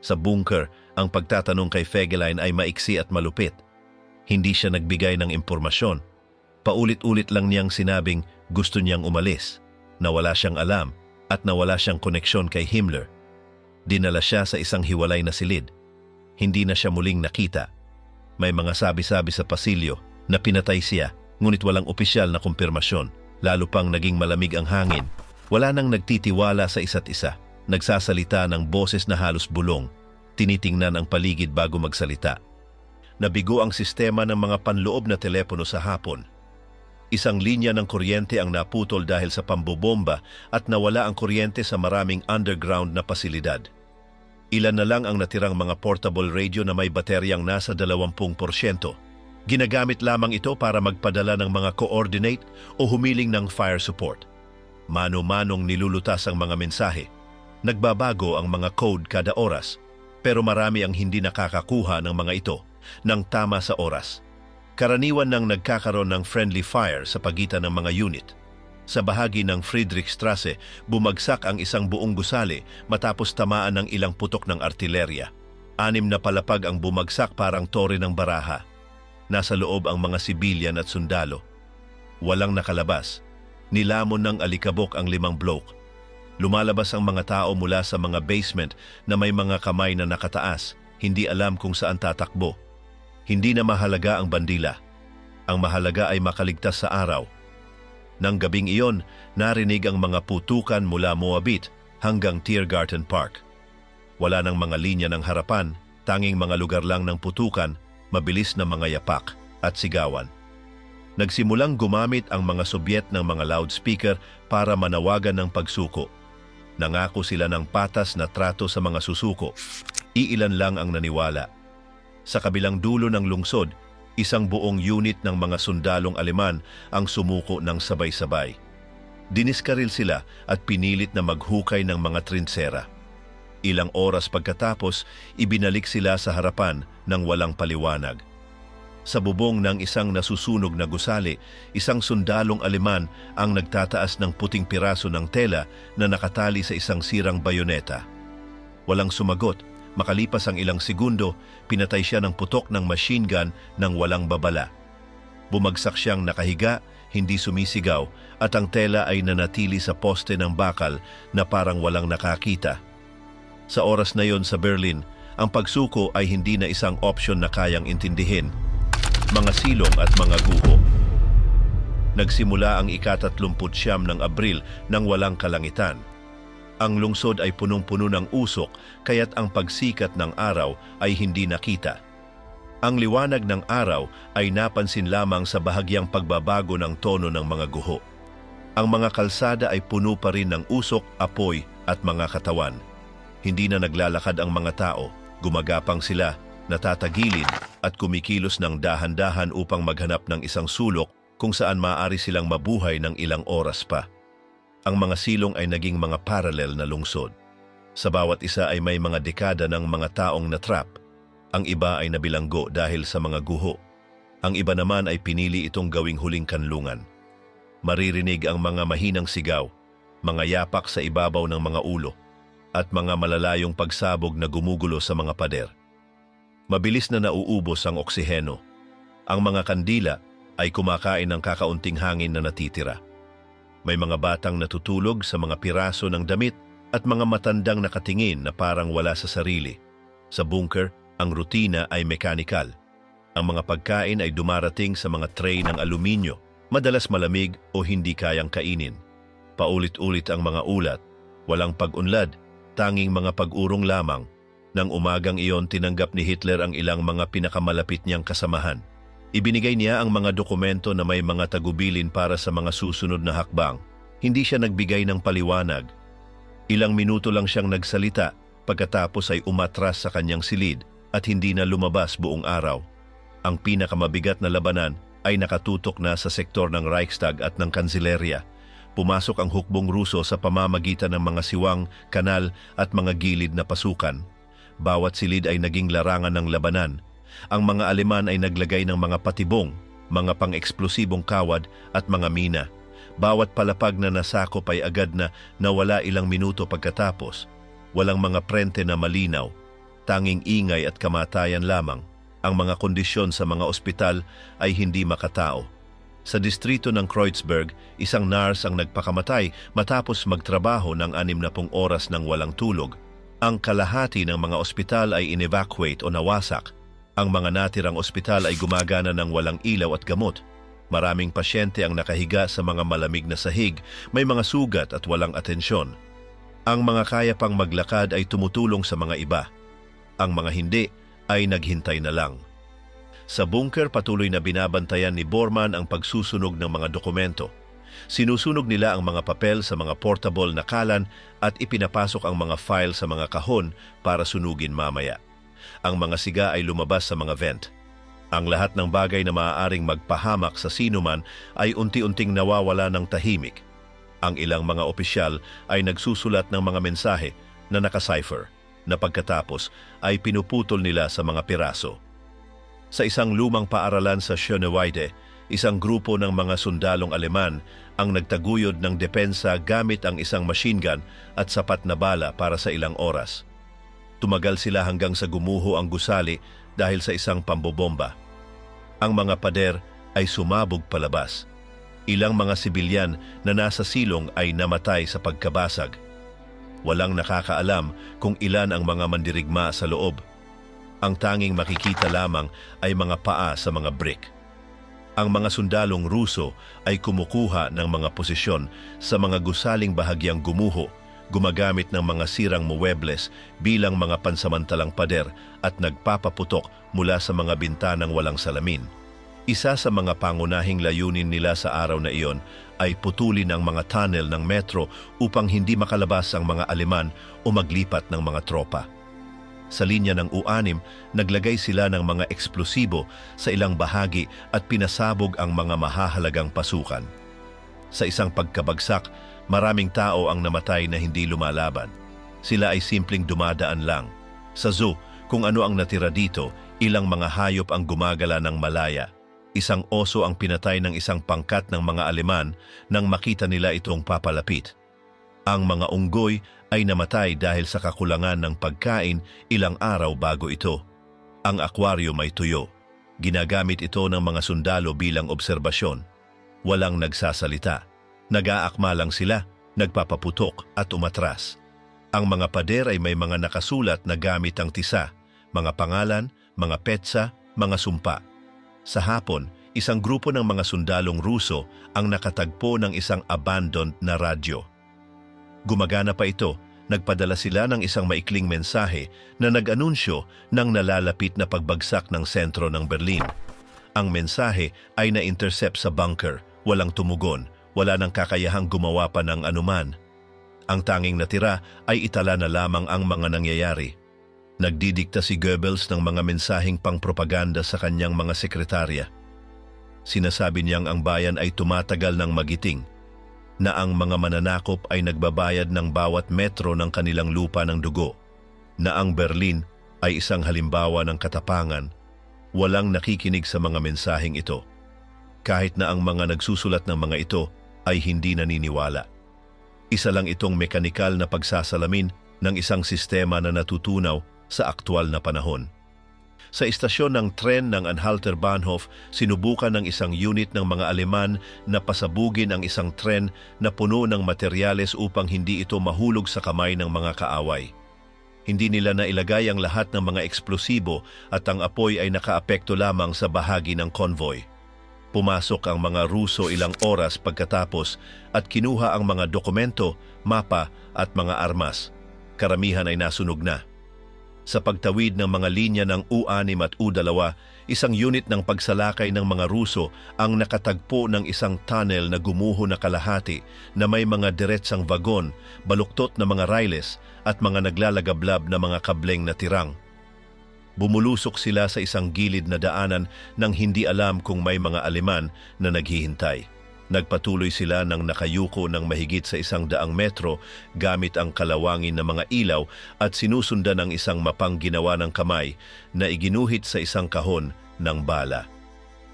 Sa bunker, ang pagtatanong kay Fegelein ay maiksi at malupit. Hindi siya nagbigay ng impormasyon. Paulit-ulit lang niyang sinabing gusto niyang umalis, na wala siyang alam at nawala siyang koneksyon kay Himmler. Dinala siya sa isang hiwalay na silid. Hindi na siya muling nakita. May mga sabi-sabi sa pasilyo na pinatay siya, ngunit walang opisyal na kumpirmasyon. Lalo pang naging malamig ang hangin. Wala nang nagtitiwala sa isa't isa. Nagsasalita ng boses na halos bulong. Tinitingnan ang paligid bago magsalita. Nabigo ang sistema ng mga panloob na telepono sa hapon. Isang linya ng kuryente ang naputol dahil sa pambobomba at nawala ang kuryente sa maraming underground na pasilidad. Ilan na lang ang natirang mga portable radio na may bateryang nasa 20%. Ginagamit lamang ito para magpadala ng mga coordinate o humiling ng fire support. Mano-manong nilulutas ang mga mensahe. Nagbabago ang mga code kada oras, pero marami ang hindi nakakakuha ng mga ito ng tama sa oras. Karaniwan nang nagkakaroon ng friendly fire sa pagitan ng mga unit. Sa bahagi ng Friedrichstrasse, bumagsak ang isang buong gusali matapos tamaan ng ilang putok ng artilerya. 6 na palapag ang bumagsak parang tore ng baraha. Nasa loob ang mga sibilyan at sundalo. Walang nakalabas. Nilamon ng alikabok ang 5 blok. Lumalabas ang mga tao mula sa mga basement na may mga kamay na nakataas, hindi alam kung saan tatakbo. Hindi na mahalaga ang bandila. Ang mahalaga ay makaligtas sa araw. Nang gabing iyon, narinig ang mga putukan mula Moabit hanggang Tiergarten Park. Wala nang mga linya ng harapan, tanging mga lugar lang ng putukan, mabilis na mga yapak at sigawan. Nagsimulang gumamit ang mga Sobyet ng mga loudspeaker para manawagan ng pagsuko. Nangako sila ng patas na trato sa mga susuko. Iilan lang ang naniwala. Sa kabilang dulo ng lungsod, isang buong unit ng mga sundalong Aleman ang sumuko ng sabay-sabay. Diniskaril sila at pinilit na maghukay ng mga trinsera. Ilang oras pagkatapos, ibinalik sila sa harapan ng walang paliwanag. Sa bubong ng isang nasusunog na gusali, isang sundalong Aleman ang nagtataas ng puting piraso ng tela na nakatali sa isang sirang bayoneta. Walang sumagot. Makalipas ang ilang segundo, pinatay siya ng putok ng machine gun nang walang babala. Bumagsak siyang nakahiga, hindi sumisigaw, at ang tela ay nanatili sa poste ng bakal na parang walang nakakita. Sa oras na yon sa Berlin, ang pagsuko ay hindi na isang opsyon na kayang intindihin. Mga silong at mga guho. Nagsimula ang ika-39 ng Abril nang walang kalangitan. Ang lungsod ay punong-puno ng usok, kaya't ang pagsikat ng araw ay hindi nakita. Ang liwanag ng araw ay napansin lamang sa bahagyang pagbabago ng tono ng mga guho. Ang mga kalsada ay puno pa rin ng usok, apoy at mga katawan. Hindi na naglalakad ang mga tao, gumagapang sila, natatagilid at kumikilos ng dahan-dahan upang maghanap ng isang sulok kung saan maaari silang mabuhay ng ilang oras pa. Ang mga silong ay naging mga parallel na lungsod. Sa bawat isa ay may mga dekada ng mga taong natrap. Ang iba ay nabilanggo dahil sa mga guho. Ang iba naman ay pinili itong gawing huling kanlungan. Maririnig ang mga mahinang sigaw, mga yapak sa ibabaw ng mga ulo, at mga malalayong pagsabog na gumugulo sa mga pader. Mabilis na nauubos ang oksiheno. Ang mga kandila ay kumakain ng kakaunting hangin na natitira. May mga batang natutulog sa mga piraso ng damit at mga matandang nakatingin na parang wala sa sarili. Sa bunker, ang rutina ay mekanikal. Ang mga pagkain ay dumarating sa mga tray ng aluminyo, madalas malamig o hindi kayang kainin. Paulit-ulit ang mga ulat, walang pag-unlad, tanging mga pag-urong lamang. Nang umagang iyon, tinanggap ni Hitler ang ilang mga pinakamalapit niyang kasamahan. Ibinigay niya ang mga dokumento na may mga tagubilin para sa mga susunod na hakbang. Hindi siya nagbigay ng paliwanag. Ilang minuto lang siyang nagsalita, pagkatapos ay umatras sa kanyang silid at hindi na lumabas buong araw. Ang pinakamabigat na labanan ay nakatutok na sa sektor ng Reichstag at ng Kanselerya. Pumasok ang hukbong Ruso sa pamamagitan ng mga siwang, kanal at mga gilid na pasukan. Bawat silid ay naging larangan ng labanan. Ang mga Aleman ay naglagay ng mga patibong, mga pang-eksplosibong kawad at mga mina. Bawat palapag na nasakop ay agad na nawala ilang minuto pagkatapos. Walang mga prente na malinaw, tanging ingay at kamatayan lamang. Ang mga kondisyon sa mga ospital ay hindi makatao. Sa distrito ng Kreuzberg, isang nurse ang nagpakamatay matapos magtrabaho ng 60 oras ng walang tulog. Ang kalahati ng mga ospital ay in-evacuate o nawasak. Ang mga natirang ospital ay gumagana ng walang ilaw at gamot. Maraming pasyente ang nakahiga sa mga malamig na sahig, may mga sugat at walang atensyon. Ang mga kaya pang maglakad ay tumutulong sa mga iba. Ang mga hindi ay naghintay na lang. Sa bunker, patuloy na binabantayan ni Bormann ang pagsusunog ng mga dokumento. Sinusunog nila ang mga papel sa mga portable na kalan at ipinapasok ang mga file sa mga kahon para sunugin mamaya. Ang mga siga ay lumabas sa mga vent. Ang lahat ng bagay na maaaring magpahamak sa sinuman ay unti-unting nawawala ng tahimik. Ang ilang mga opisyal ay nagsusulat ng mga mensahe na naka-cipher, na pagkatapos ay pinuputol nila sa mga piraso. Sa isang lumang paaralan sa Schöneweide, isang grupo ng mga sundalong Aleman ang nagtaguyod ng depensa gamit ang isang machine gun at sapat na bala para sa ilang oras. Tumagal sila hanggang sa gumuho ang gusali dahil sa isang pambobomba. Ang mga pader ay sumabog palabas. Ilang mga sibilyan na nasa silong ay namatay sa pagkabasag. Walang nakakaalam kung ilan ang mga mandirigma sa loob. Ang tanging makikita lamang ay mga paa sa mga brick. Ang mga sundalong Ruso ay kumukuha ng mga posisyon sa mga gusaling bahagyang gumuho, gumagamit ng mga sirang muebles bilang mga pansamantalang pader at nagpapaputok mula sa mga bintanang walang salamin. Isa sa mga pangunahing layunin nila sa araw na iyon ay putulin ang mga tunnel ng metro upang hindi makalabas ang mga Aleman o maglipat ng mga tropa. Sa linya ng U6, naglagay sila ng mga eksplosibo sa ilang bahagi at pinasabog ang mga mahahalagang pasukan. Sa isang pagkabagsak, maraming tao ang namatay na hindi lumalaban. Sila ay simpleng dumadaan lang. Sa zoo, kung ano ang natira dito, ilang mga hayop ang gumagala ng malaya. Isang oso ang pinatay ng isang pangkat ng mga Aleman nang makita nila itong papalapit. Ang mga unggoy ay namatay dahil sa kakulangan ng pagkain ilang araw bago ito. Ang aquarium ay tuyo. Ginagamit ito ng mga sundalo bilang obserbasyon. Walang nagsasalita. Nag-aakma lang sila, nagpapaputok at umatras. Ang mga pader ay may mga nakasulat na gamit ang tisa, mga pangalan, mga petsa, mga sumpa. Sa hapon, isang grupo ng mga sundalong Ruso ang nakatagpo ng isang abandoned na radyo. Gumagana pa ito, nagpadala sila ng isang maikling mensahe na nag-anunsyo ng nalalapit na pagbagsak ng sentro ng Berlin. Ang mensahe ay na-intercept sa bunker, walang tumugon, wala nang kakayahang gumawa pa ng anuman. Ang tanging natira ay itala na lamang ang mga nangyayari. Nagdidikta si Goebbels ng mga mensaheng pangpropaganda sa kanyang mga sekretarya. Sinasabi niyang ang bayan ay tumatagal ng magiting, na ang mga mananakop ay nagbabayad ng bawat metro ng kanilang lupa ng dugo, na ang Berlin ay isang halimbawa ng katapangan. Walang nakikinig sa mga mensaheng ito, kahit na ang mga nagsusulat ng mga ito ay hindi naniniwala. Isa lang itong mekanikal na pagsasalamin ng isang sistema na natutunaw sa aktwal na panahon. Sa istasyon ng tren ng Anhalter Bahnhof, sinubukan ng isang unit ng mga Aleman na pasabugin ang isang tren na puno ng materyales upang hindi ito mahulog sa kamay ng mga kaaway. Hindi nila nailagay ang lahat ng mga eksplosibo at ang apoy ay nakaapekto lamang sa bahagi ng convoy. Pumasok ang mga Ruso ilang oras pagkatapos at kinuha ang mga dokumento, mapa at mga armas. Karamihan ay nasunog na. Sa pagtawid ng mga linya ng U-6 at U-2, isang unit ng pagsalakay ng mga Ruso ang nakatagpo ng isang tunnel na gumuho na kalahati na may mga diretsang vagon, baluktot na mga railes at mga naglalagablab na mga kableng na tirang. Bumulusok sila sa isang gilid na daanan nang hindi alam kung may mga Aleman na naghihintay. Nagpatuloy sila ng nakayuko ng mahigit sa 100 metro gamit ang kalawangin ng mga ilaw at sinusundan ng isang mapang ginawa ng kamay na iginuhit sa isang kahon ng bala.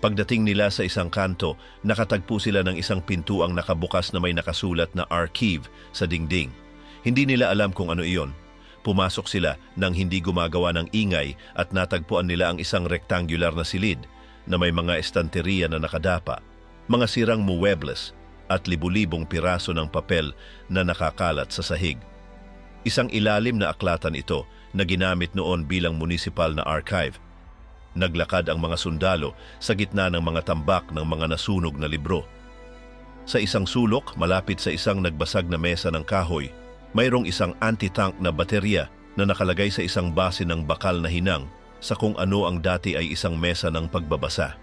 Pagdating nila sa isang kanto, nakatagpo sila ng isang pintuang nakabukas na may nakasulat na archive sa dingding. Hindi nila alam kung ano iyon. Pumasok sila nang hindi gumagawa ng ingay at natagpuan nila ang isang rectangular na silid na may mga estanteriya na nakadapa, mga sirang muebles at libu-libong piraso ng papel na nakakalat sa sahig. Isang ilalim na aklatan ito na ginamit noon bilang municipal na archive. Naglakad ang mga sundalo sa gitna ng mga tambak ng mga nasunog na libro. Sa isang sulok, malapit sa isang nagbasag na mesa ng kahoy, mayroong isang anti-tank na baterya na nakalagay sa isang base ng bakal na hinang sa kung ano ang dati ay isang mesa ng pagbabasa.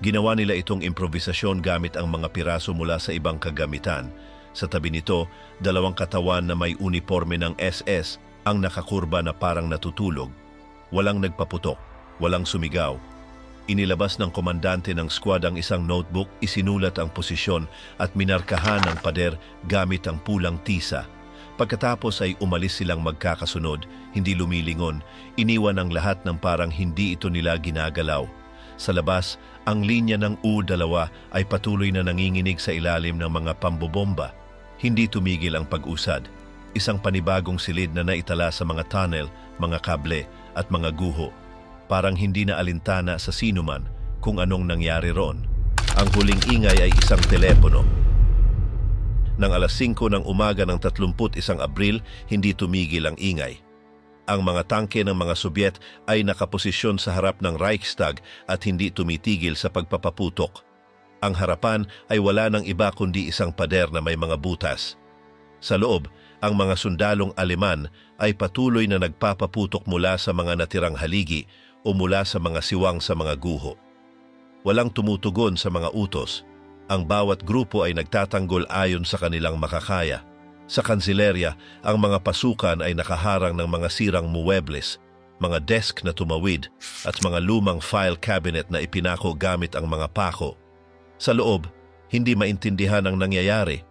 Ginawa nila itong improvisasyon gamit ang mga piraso mula sa ibang kagamitan. Sa tabi nito, 2 katawan na may uniforme ng SS ang nakakurba na parang natutulog. Walang nagpaputok, walang sumigaw. Inilabas ng komandante ng squad ang isang notebook, isinulat ang posisyon at minarkahan ng pader gamit ang pulang tisa. Pagkatapos ay umalis silang magkakasunod, hindi lumilingon, iniwan ang lahat ng parang hindi ito nila ginagalaw. Sa labas, ang linya ng U-2 ay patuloy na nanginginig sa ilalim ng mga pambobomba. Hindi tumigil ang pag-usad. Isang panibagong silid na naitala sa mga tunnel, mga kable at mga guho. Parang hindi na alintana sa sinuman kung anong nangyari roon. Ang huling ingay ay isang telepono. Nang alas 5 ng umaga ng 31 Abril, hindi tumigil ang ingay. Ang mga tangke ng mga Sobyet ay nakaposisyon sa harap ng Reichstag at hindi tumitigil sa pagpapaputok. Ang harapan ay wala ng iba kundi isang pader na may mga butas. Sa loob, ang mga sundalong Aleman ay patuloy na nagpapaputok mula sa mga natirang haligi o mula sa mga siwang sa mga guho. Walang tumutugon sa mga utos. Ang bawat grupo ay nagtatanggol ayon sa kanilang makakaya. Sa kansilerya, ang mga pasukan ay nakaharang ng mga sirang muebles, mga desk na tumawid at mga lumang file cabinet na ipinako gamit ang mga pako. Sa loob, hindi maintindihan ang nangyayari.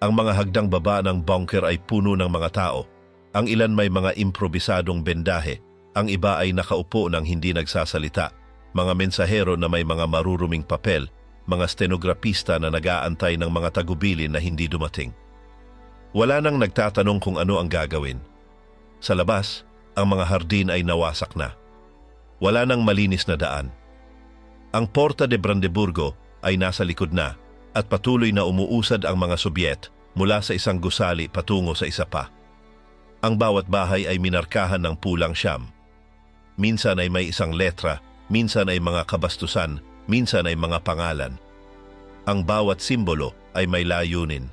Ang mga hagdang baba ng bunker ay puno ng mga tao. Ang ilan may mga improbisadong bendahe. Ang iba ay nakaupo ng hindi nagsasalita. Mga mensahero na may mga maruruming papel, mga stenograpista na nag-aantay ng mga tagubilin na hindi dumating. Wala nang nagtatanong kung ano ang gagawin. Sa labas, ang mga hardin ay nawasak na. Wala nang malinis na daan. Ang Porta de Brandeburgo ay nasa likod na at patuloy na umuusad ang mga Sobyet mula sa isang gusali patungo sa isa pa. Ang bawat bahay ay minarkahan ng pulang siyam. Minsan ay may isang letra, minsan ay mga kabastusan, minsan ay mga pangalan. Ang bawat simbolo ay may layunin.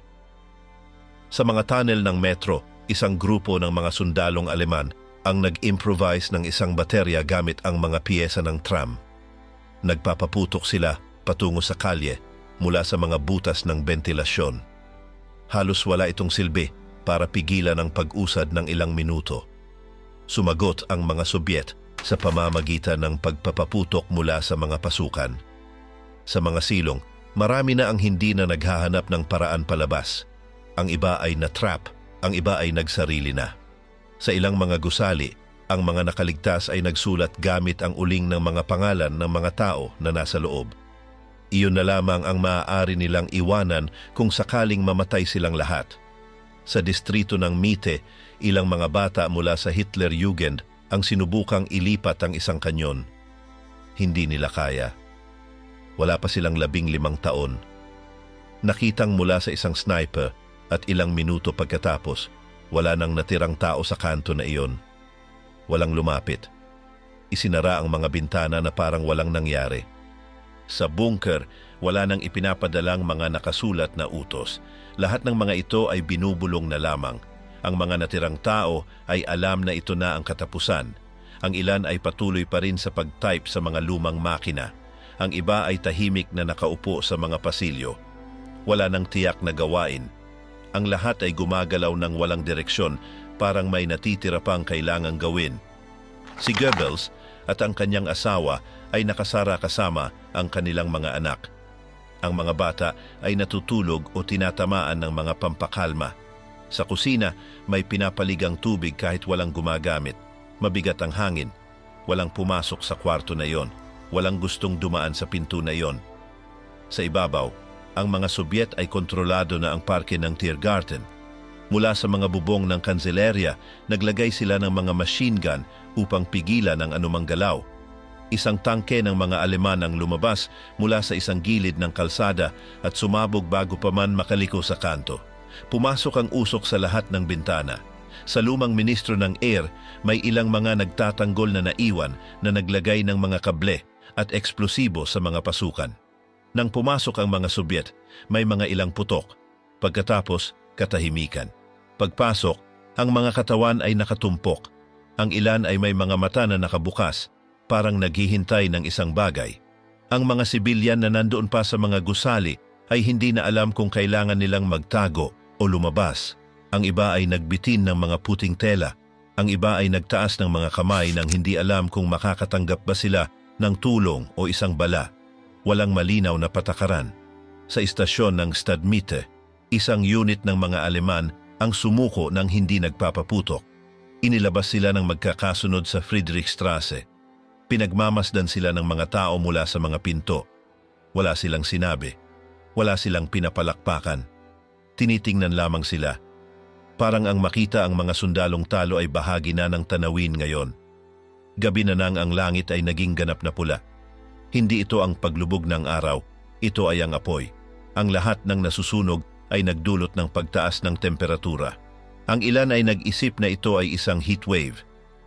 Sa mga tunnel ng metro, isang grupo ng mga sundalong Aleman ang nag-improvise ng isang baterya gamit ang mga piyesa ng tram. Nagpapaputok sila patungo sa kalye mula sa mga butas ng bentilasyon. Halos wala itong silbi para pigilan ang pag-usad ng ilang minuto. Sumagot ang mga Sobyet sa pamamagitan ng pagpapaputok mula sa mga pasukan. Sa mga silong, marami na ang hindi na naghahanap ng paraan palabas. Ang iba ay na-trap, ang iba ay nagsarili na. Sa ilang mga gusali, ang mga nakaligtas ay nagsulat gamit ang uling ng mga pangalan ng mga tao na nasa loob. Iyon na lamang ang maaari nilang iwanan kung sakaling mamatay silang lahat. Sa distrito ng Mitte, ilang mga bata mula sa Hitlerjugend ang sinubukang ilipat ang isang kanyon. Hindi nila kaya. Wala pa silang 15 taon. Nakitang mula sa isang sniper at ilang minuto pagkatapos, Wala nang natirang tao sa kanto na iyon. Walang lumapit. Isinara ang mga bintana na parang walang nangyari. Sa bunker, wala nang ipinapadalang mga nakasulat na utos. Lahat ng mga ito ay binubulong na lamang. Ang mga natirang tao ay alam na ito na ang katapusan. Ang ilan ay patuloy pa rin sa pag-type sa mga lumang makina. Ang iba ay tahimik na nakaupo sa mga pasilyo. Wala nang tiyak na gawain. Ang lahat ay gumagalaw ng walang direksyon, parang may natitira pang kailangang gawin. Si Goebbels at ang kanyang asawa ay nakasara kasama ang kanilang mga anak. Ang mga bata ay natutulog o tinatamaan ng mga pampakalma. Sa kusina, may pinapaligang tubig kahit walang gumagamit. Mabigat ang hangin. Walang pumasok sa kwarto na iyon. Walang gustong dumaan sa pinto na iyon. Sa ibabaw, ang mga Sobyet ay kontrolado na ang parke ng Tiergarten. Mula sa mga bubong ng kanselerya, naglagay sila ng mga machine gun upang pigilan ang anumang galaw. Isang tangke ng mga Aleman ang lumabas mula sa isang gilid ng kalsada at sumabog bago pa man makaliko sa kanto. Pumasok ang usok sa lahat ng bintana. Sa lumang ministro ng Air, may ilang mga nagtatanggol na naiwan na naglagay ng mga kable at eksplosibo sa mga pasukan. Nang pumasok ang mga Sobyet, may mga ilang putok. Pagkatapos, katahimikan. Pagpasok, ang mga katawan ay nakatumpok. Ang ilan ay may mga mata na nakabukas, parang naghihintay ng isang bagay. Ang mga sibilyan na nandoon pa sa mga gusali ay hindi na alam kung kailangan nilang magtago o lumabas. Ang iba ay nagbitin ng mga puting tela. Ang iba ay nagtaas ng mga kamay nang hindi alam kung makakatanggap ba sila ng tulong o isang bala. Walang malinaw na patakaran. Sa istasyon ng Stadmitte, isang unit ng mga Aleman ang sumuko nang hindi nagpapaputok. Inilabas sila ng magkakasunod sa Friedrichstraße. Pinagmamasdan sila ng mga tao mula sa mga pinto. Wala silang sinabi. Wala silang pinapalakpakan. Tinitingnan lamang sila. Parang ang makita ang mga sundalong talo ay bahagi na ng tanawin ngayon. Gabi na nang ang langit ay naging ganap na pula. Hindi ito ang paglubog ng araw, ito ay ang apoy. Ang lahat ng nasusunog ay nagdulot ng pagtaas ng temperatura. Ang ilan ay nag-isip na ito ay isang heat wave.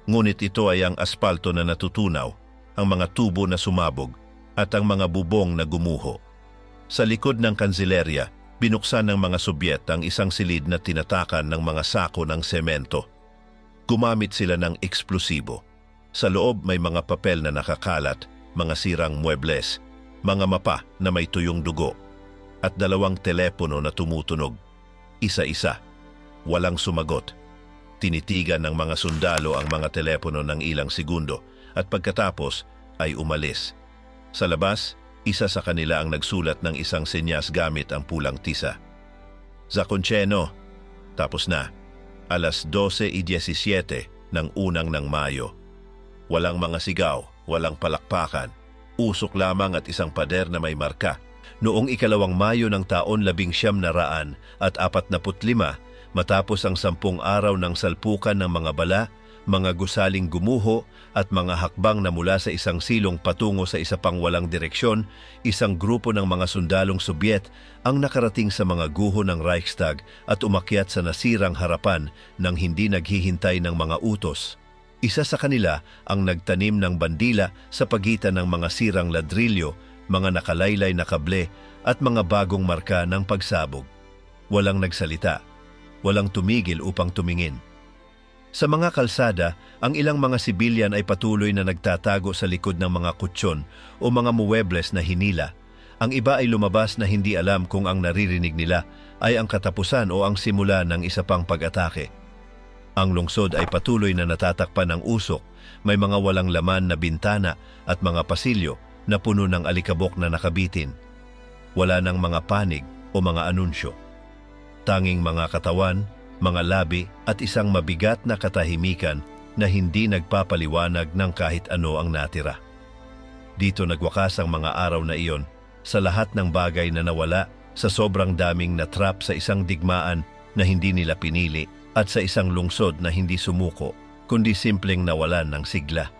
Ngunit ito ay ang aspalto na natutunaw, ang mga tubo na sumabog, at ang mga bubong na gumuho. Sa likod ng kanselerya, binuksan ng mga Sobyet ang isang silid na tinatakan ng mga sako ng semento. Gumamit sila ng eksplosibo. Sa loob may mga papel na nakakalat, mga sirang muebles, mga mapa na may tuyong dugo, at 2 telepono na tumutunog. Isa-isa. Walang sumagot. Tinitigan ng mga sundalo ang mga telepono ng ilang segundo at pagkatapos ay umalis. Sa labas, isa sa kanila ang nagsulat ng isang senyas gamit ang pulang tisa. Zakoncheno. Tapos na. 12:17 ng 1 ng Mayo. Walang mga sigaw, walang palakpakan. Usok lamang at isang pader na may marka. Noong 2 Mayo ng taon 1945, matapos ang 10 araw ng salpukan ng mga bala, mga gusaling gumuho at mga hakbang na mula sa isang silong patungo sa isa pang walang direksyon, isang grupo ng mga sundalong Sobyet ang nakarating sa mga guho ng Reichstag at umakyat sa nasirang harapan nang hindi naghihintay ng mga utos. Isa sa kanila ang nagtanim ng bandila sa pagitan ng mga sirang ladrilyo, mga nakalaylay na kable at mga bagong marka ng pagsabog. Walang nagsalita. Walang tumigil upang tumingin. Sa mga kalsada, ang ilang mga sibilyan ay patuloy na nagtatago sa likod ng mga kutsyon o mga muebles na hinila. Ang iba ay lumabas na hindi alam kung ang naririnig nila ay ang katapusan o ang simula ng isa pang pag-atake. Ang lungsod ay patuloy na natatakpan ng usok, may mga walang laman na bintana at mga pasilyo na puno ng alikabok na nakabitin. Wala nang mga panig o mga anunsyo. Tanging mga katawan, mga labi at isang mabigat na katahimikan na hindi nagpapaliwanag ng kahit ano ang natira. Dito nagwakas ang mga araw na iyon sa lahat ng bagay na nawala, sa sobrang daming natrap sa isang digmaan na hindi nila pinili at sa isang lungsod na hindi sumuko, kundi simpleng nawalan ng sigla.